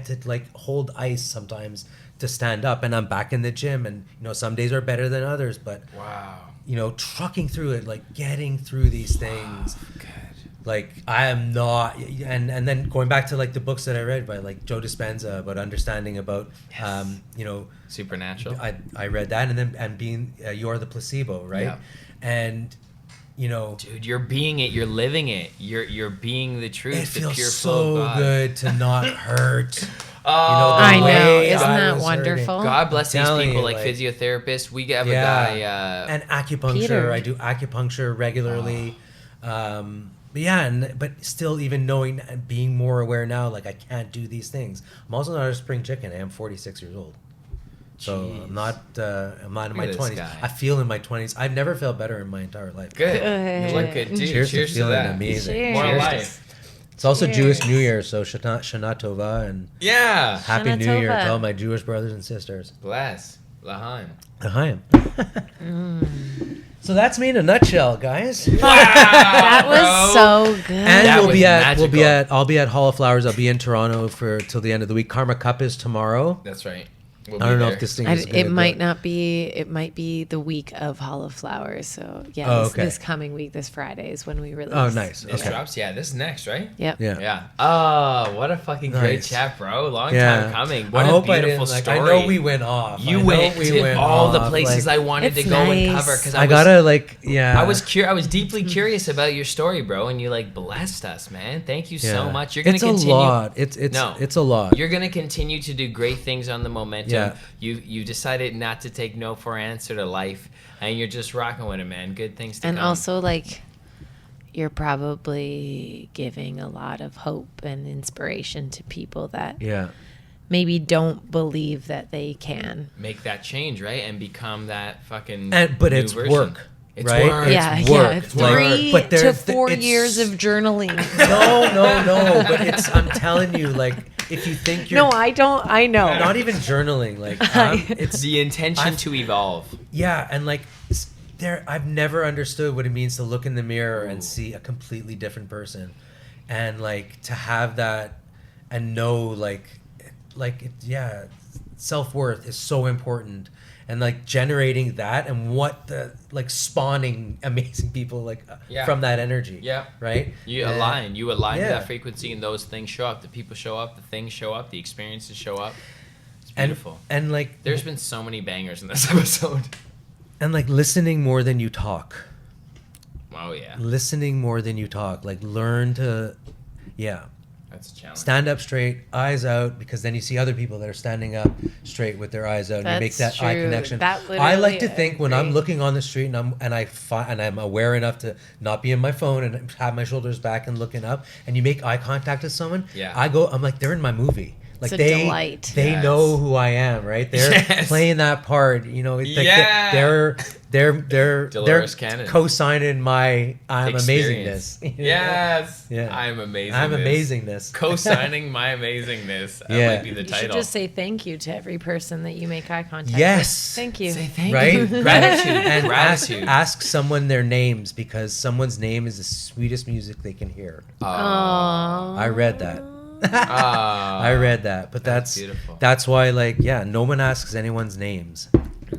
[SPEAKER 3] to like hold ice sometimes to stand up, and I'm back in the gym, and some days are better than others, but
[SPEAKER 1] Wow.
[SPEAKER 3] trucking through it, like getting through these things.
[SPEAKER 1] Good.
[SPEAKER 3] Like I am not, and then going back to like the books that I read by like Joe Dispenza about understanding about,
[SPEAKER 1] Supernatural.
[SPEAKER 3] I read that, and then being you're the placebo, right?
[SPEAKER 1] Yeah.
[SPEAKER 3] And
[SPEAKER 1] Dude, you're being it. You're living it. You're being the truth.
[SPEAKER 3] it
[SPEAKER 1] the
[SPEAKER 3] feels
[SPEAKER 1] pure flow of
[SPEAKER 3] so
[SPEAKER 1] God.
[SPEAKER 3] good to not hurt.
[SPEAKER 1] Oh,
[SPEAKER 4] I know.
[SPEAKER 3] way
[SPEAKER 4] Isn't
[SPEAKER 3] I
[SPEAKER 4] that
[SPEAKER 3] was
[SPEAKER 4] wonderful?
[SPEAKER 3] hurting.
[SPEAKER 1] God bless these
[SPEAKER 3] Telling
[SPEAKER 1] people,
[SPEAKER 3] you,
[SPEAKER 1] like physiotherapists. We have a guy.
[SPEAKER 3] and acupuncture.
[SPEAKER 4] Peter.
[SPEAKER 3] I do acupuncture regularly. But yeah, but still, even knowing and being more aware now, like I can't do these things. I'm also not a spring chicken. I am 46 years old, so
[SPEAKER 1] Jeez.
[SPEAKER 3] I'm not in my
[SPEAKER 1] at this
[SPEAKER 3] 20s.
[SPEAKER 1] guy.
[SPEAKER 3] I feel in my 20s. I've never felt better in my entire life.
[SPEAKER 1] Good.
[SPEAKER 4] Good.
[SPEAKER 1] You look good, dude.
[SPEAKER 3] Cheers to
[SPEAKER 1] Cheers to
[SPEAKER 3] feeling
[SPEAKER 1] that.
[SPEAKER 3] amazing.
[SPEAKER 4] Cheers.
[SPEAKER 1] More
[SPEAKER 3] Cheers to-
[SPEAKER 1] life.
[SPEAKER 3] It's also
[SPEAKER 4] Cheers.
[SPEAKER 3] Jewish New Year, so Shana Tova and
[SPEAKER 1] Yeah.
[SPEAKER 3] Happy
[SPEAKER 4] Shana
[SPEAKER 3] New Year
[SPEAKER 4] Tova.
[SPEAKER 3] to all my Jewish brothers and sisters.
[SPEAKER 1] Bless. L'chaim.
[SPEAKER 3] L'chaim. So that's me in a nutshell, guys.
[SPEAKER 4] That was so good.
[SPEAKER 3] And
[SPEAKER 1] That
[SPEAKER 3] we'll
[SPEAKER 1] was
[SPEAKER 3] be
[SPEAKER 1] magical.
[SPEAKER 3] I'll be at Hall of Flowers. I'll be in Toronto for till the end of the week. Karma Cup is tomorrow.
[SPEAKER 1] That's right.
[SPEAKER 3] I don't know if this thing is
[SPEAKER 4] It
[SPEAKER 3] gonna
[SPEAKER 4] might
[SPEAKER 3] go-
[SPEAKER 4] not be. It might be the week of Hall of Flowers. So yeah,
[SPEAKER 3] Oh,
[SPEAKER 4] this,
[SPEAKER 3] okay.
[SPEAKER 4] this coming week, this Friday is when we release.
[SPEAKER 3] Oh, nice.
[SPEAKER 1] This
[SPEAKER 3] Okay.
[SPEAKER 1] drops. Yeah, this is next, right?
[SPEAKER 4] Yep.
[SPEAKER 3] Yeah.
[SPEAKER 1] Yeah. Oh, what a fucking great
[SPEAKER 3] Nice.
[SPEAKER 1] chat, bro. Long
[SPEAKER 3] Yeah.
[SPEAKER 1] time coming. What
[SPEAKER 3] I
[SPEAKER 1] a
[SPEAKER 3] hope I
[SPEAKER 1] beautiful
[SPEAKER 3] didn't,
[SPEAKER 1] story.
[SPEAKER 3] I know we went off.
[SPEAKER 1] You
[SPEAKER 3] I know
[SPEAKER 1] went
[SPEAKER 3] we
[SPEAKER 1] to
[SPEAKER 3] went
[SPEAKER 1] all the
[SPEAKER 3] off,
[SPEAKER 1] places
[SPEAKER 3] like,
[SPEAKER 1] I wanted to
[SPEAKER 4] It's
[SPEAKER 1] go and
[SPEAKER 4] nice.
[SPEAKER 1] cover because
[SPEAKER 3] I gotta like, yeah.
[SPEAKER 1] I was deeply curious about your story, bro, and you like blessed us, man. Thank you so
[SPEAKER 3] Yeah.
[SPEAKER 1] much. You're gonna
[SPEAKER 3] It's a
[SPEAKER 1] continue.
[SPEAKER 3] lot. It's a lot.
[SPEAKER 1] You're gonna continue to do great things on the momentum.
[SPEAKER 3] Yeah.
[SPEAKER 1] You decided not to take no for an answer to life, and you're just rocking with it, man. Good things to
[SPEAKER 4] And
[SPEAKER 1] come.
[SPEAKER 4] also, like, you're probably giving a lot of hope and inspiration to people that
[SPEAKER 3] Yeah.
[SPEAKER 4] maybe don't believe that they can.
[SPEAKER 1] make that change, right, and become that fucking.
[SPEAKER 3] But
[SPEAKER 1] new
[SPEAKER 3] it's
[SPEAKER 1] version.
[SPEAKER 3] work.
[SPEAKER 1] It's
[SPEAKER 3] right?
[SPEAKER 1] work.
[SPEAKER 3] It's
[SPEAKER 4] Yeah,
[SPEAKER 3] work.
[SPEAKER 4] yeah.
[SPEAKER 3] Like,
[SPEAKER 4] 3
[SPEAKER 3] but
[SPEAKER 4] to
[SPEAKER 3] there's-
[SPEAKER 4] 4
[SPEAKER 3] it's-
[SPEAKER 4] years of journaling.
[SPEAKER 3] No. But I'm telling you, like, if you think you're
[SPEAKER 4] No, I don't. I know.
[SPEAKER 3] not even journaling, like, it's
[SPEAKER 1] The intention to evolve.
[SPEAKER 3] yeah, and like I've never understood what it means to look in the mirror and see a completely different person, and like to have that and know self-worth is so important, and like generating that and what the like spawning amazing people like
[SPEAKER 1] Yeah.
[SPEAKER 3] from that energy.
[SPEAKER 1] Yeah.
[SPEAKER 3] Right.
[SPEAKER 1] You
[SPEAKER 3] And-
[SPEAKER 1] align to
[SPEAKER 3] yeah.
[SPEAKER 1] that frequency, and those things show up. The people show up. The things show up. The experiences show up. It's
[SPEAKER 3] and
[SPEAKER 1] beautiful.
[SPEAKER 3] and like
[SPEAKER 1] There's been so many bangers in this episode.
[SPEAKER 3] and like listening more than you talk.
[SPEAKER 1] Oh yeah,
[SPEAKER 3] Listening more than you talk. Like learn to, yeah.
[SPEAKER 1] that's a challenge.
[SPEAKER 3] Stand up straight, eyes out, because then you see other people that are standing up straight with their eyes out, and you make that
[SPEAKER 4] That's
[SPEAKER 3] eye
[SPEAKER 4] true.
[SPEAKER 3] connection.
[SPEAKER 4] That
[SPEAKER 3] I like
[SPEAKER 4] literally,
[SPEAKER 3] to think when
[SPEAKER 4] I
[SPEAKER 3] I'm
[SPEAKER 4] agree.
[SPEAKER 3] looking on the street and I'm aware enough to not be in my phone and have my shoulders back and looking up, and you make eye contact with someone.
[SPEAKER 1] Yeah.
[SPEAKER 3] I'm like, they're in my movie. Like
[SPEAKER 4] It's a
[SPEAKER 3] they
[SPEAKER 4] delight.
[SPEAKER 3] they
[SPEAKER 1] Yes.
[SPEAKER 3] know who I am, right? They're
[SPEAKER 1] Yes.
[SPEAKER 3] playing that part. You know, it's like
[SPEAKER 1] Yeah.
[SPEAKER 3] they're
[SPEAKER 1] Dolores Cannon.
[SPEAKER 3] co-signing my I'm
[SPEAKER 1] Experience.
[SPEAKER 3] amazingness.
[SPEAKER 1] Yes.
[SPEAKER 3] Yeah.
[SPEAKER 1] I'm amazing.
[SPEAKER 3] I'm amazingness.
[SPEAKER 1] Co-signing my amazingness. That
[SPEAKER 3] Yeah.
[SPEAKER 1] might be the
[SPEAKER 4] You
[SPEAKER 1] title.
[SPEAKER 4] should just say thank you to every person that you make eye contact
[SPEAKER 3] Yes.
[SPEAKER 4] with. Thank you.
[SPEAKER 1] Say thank
[SPEAKER 3] Right?
[SPEAKER 1] you. Gratitude.
[SPEAKER 3] And
[SPEAKER 1] Gratitude.
[SPEAKER 3] ask someone their names, because someone's name is the sweetest music they can hear.
[SPEAKER 4] Aww.
[SPEAKER 3] I read that.
[SPEAKER 1] Ah.
[SPEAKER 3] I read that, but
[SPEAKER 1] That's
[SPEAKER 3] that's
[SPEAKER 1] beautiful.
[SPEAKER 3] That's why, like, yeah, no one asks anyone's names.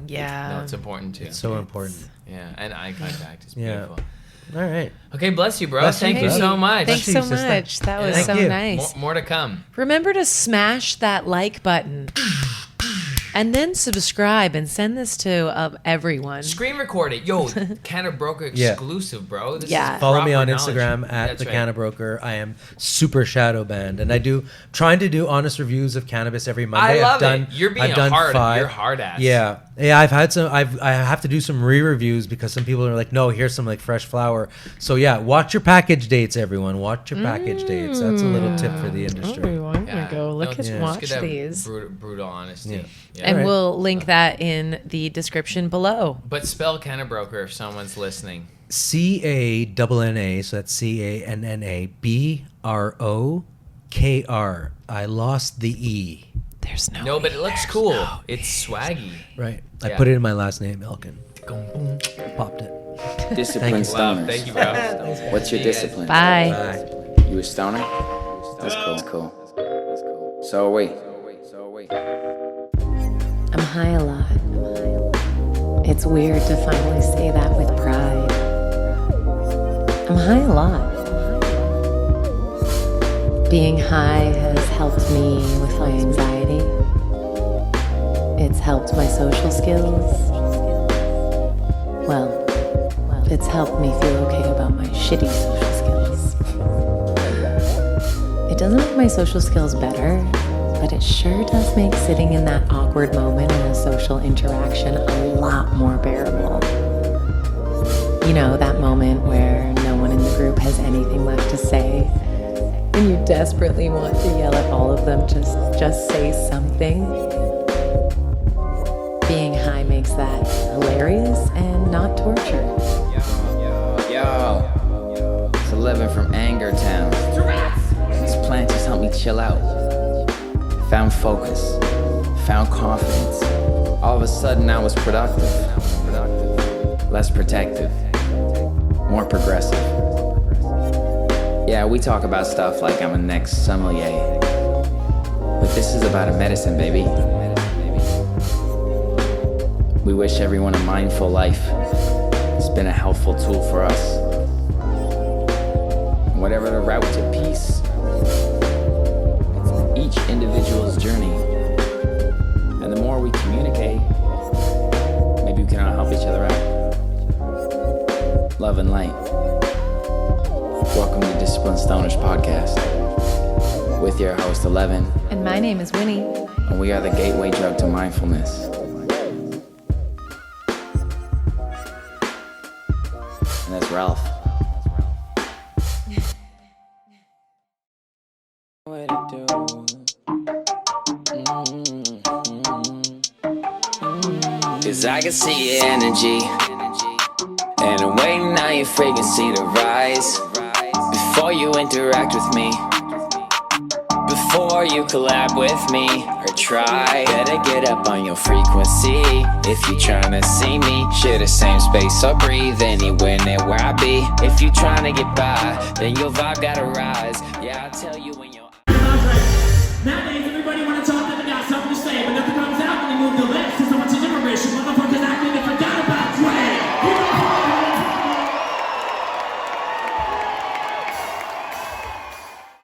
[SPEAKER 4] Yeah.
[SPEAKER 1] No, it's important too.
[SPEAKER 3] It's so important.
[SPEAKER 1] Yeah, and eye contact is
[SPEAKER 3] Yeah.
[SPEAKER 1] beautiful.
[SPEAKER 3] All right.
[SPEAKER 1] Okay, bless you, bro.
[SPEAKER 3] Bless you,
[SPEAKER 1] Thank you
[SPEAKER 3] bro.
[SPEAKER 1] so much.
[SPEAKER 4] Thanks
[SPEAKER 3] Bless
[SPEAKER 4] so
[SPEAKER 3] you, sister.
[SPEAKER 4] much. That was
[SPEAKER 3] Thank
[SPEAKER 4] so
[SPEAKER 3] you.
[SPEAKER 4] nice.
[SPEAKER 1] More to come.
[SPEAKER 4] Remember to smash that like button. And then subscribe and send this to everyone.
[SPEAKER 1] Screen record it. Yo, Cannabrokr
[SPEAKER 3] Yeah.
[SPEAKER 1] exclusive, bro. This
[SPEAKER 4] Yeah.
[SPEAKER 1] is
[SPEAKER 3] Follow me
[SPEAKER 1] proper
[SPEAKER 3] on
[SPEAKER 1] knowledge.
[SPEAKER 3] Instagram at
[SPEAKER 1] That's
[SPEAKER 3] the
[SPEAKER 1] right.
[SPEAKER 3] Cannabrokr. I am super shadow banned, and trying to do honest reviews of cannabis every Monday.
[SPEAKER 1] I love
[SPEAKER 3] I've done,
[SPEAKER 1] it. You're being
[SPEAKER 3] I've done
[SPEAKER 1] hard.
[SPEAKER 3] 5.
[SPEAKER 1] You're hard ass.
[SPEAKER 3] Yeah, I've had some. I have to do some re-reviews because some people are like, no, here's some like fresh flower. So yeah, watch your package dates, everyone. Watch your package dates. That's a little tip for the industry.
[SPEAKER 4] Oh, I'm
[SPEAKER 1] Yeah.
[SPEAKER 4] gonna go look
[SPEAKER 1] No,
[SPEAKER 4] and
[SPEAKER 1] it's
[SPEAKER 4] watch
[SPEAKER 1] good to have
[SPEAKER 4] these.
[SPEAKER 1] Brutal honesty.
[SPEAKER 3] Yeah.
[SPEAKER 1] Yeah.
[SPEAKER 4] And
[SPEAKER 3] Alright.
[SPEAKER 4] we'll link that in the description below.
[SPEAKER 1] But spell Cannabrokr if someone's listening.
[SPEAKER 3] CANNA. So that's CANNABROKR. I lost the E.
[SPEAKER 4] There's no.
[SPEAKER 1] No, but it looks cool. It's swaggy.
[SPEAKER 3] Right. I
[SPEAKER 1] Yeah.
[SPEAKER 3] put it in my last name, Elkin. Popped it.
[SPEAKER 5] Discipline
[SPEAKER 3] you.
[SPEAKER 1] Love.
[SPEAKER 5] stoners.
[SPEAKER 1] Thank you, bro.
[SPEAKER 5] What's your discipline?
[SPEAKER 4] Bye.
[SPEAKER 3] Bye.
[SPEAKER 5] You a stoner? That's cool. So wait.
[SPEAKER 2] I'm high a lot. It's weird to finally say that with pride. I'm high a lot. Being high has helped me with my anxiety. It's helped my social skills. Well, it's helped me feel okay about my shitty social skills. It doesn't make my social skills better, but it sure does make sitting in that awkward moment in a social interaction a lot more bearable. You know, that moment where no one in the group has anything left to say, and you desperately want to yell at all of them, just say something. Being high makes that hilarious and not torture.
[SPEAKER 5] Yo, it's Ellevan from Anger Town. plants just helped me chill out. Found focus, found confidence. All of a sudden I was productive, less protective, more progressive. Yeah, we talk about stuff like I'm a next sommelier, but this is about a medicine, baby. We wish everyone a mindful life. It's been a helpful tool for us. Whatever the route to peace, it's each individual's journey. And the more we communicate, maybe we can all help each other out. Love and light. Welcome to Disciplined Stoners Podcast with your host, Ellevan.
[SPEAKER 4] And my name is Winnie.
[SPEAKER 5] And we are the gateway drug to mindfulness. And that's Ralph. Cause I can see your energy, and I'm waiting on your frequency to rise. Before you interact with me, before you collab with me, or try, better get up on your frequency. If you tryna see me, share the same space or breathe anywhere near where I be. If you tryna get by, then your vibe gotta rise. Yeah, I'll tell you when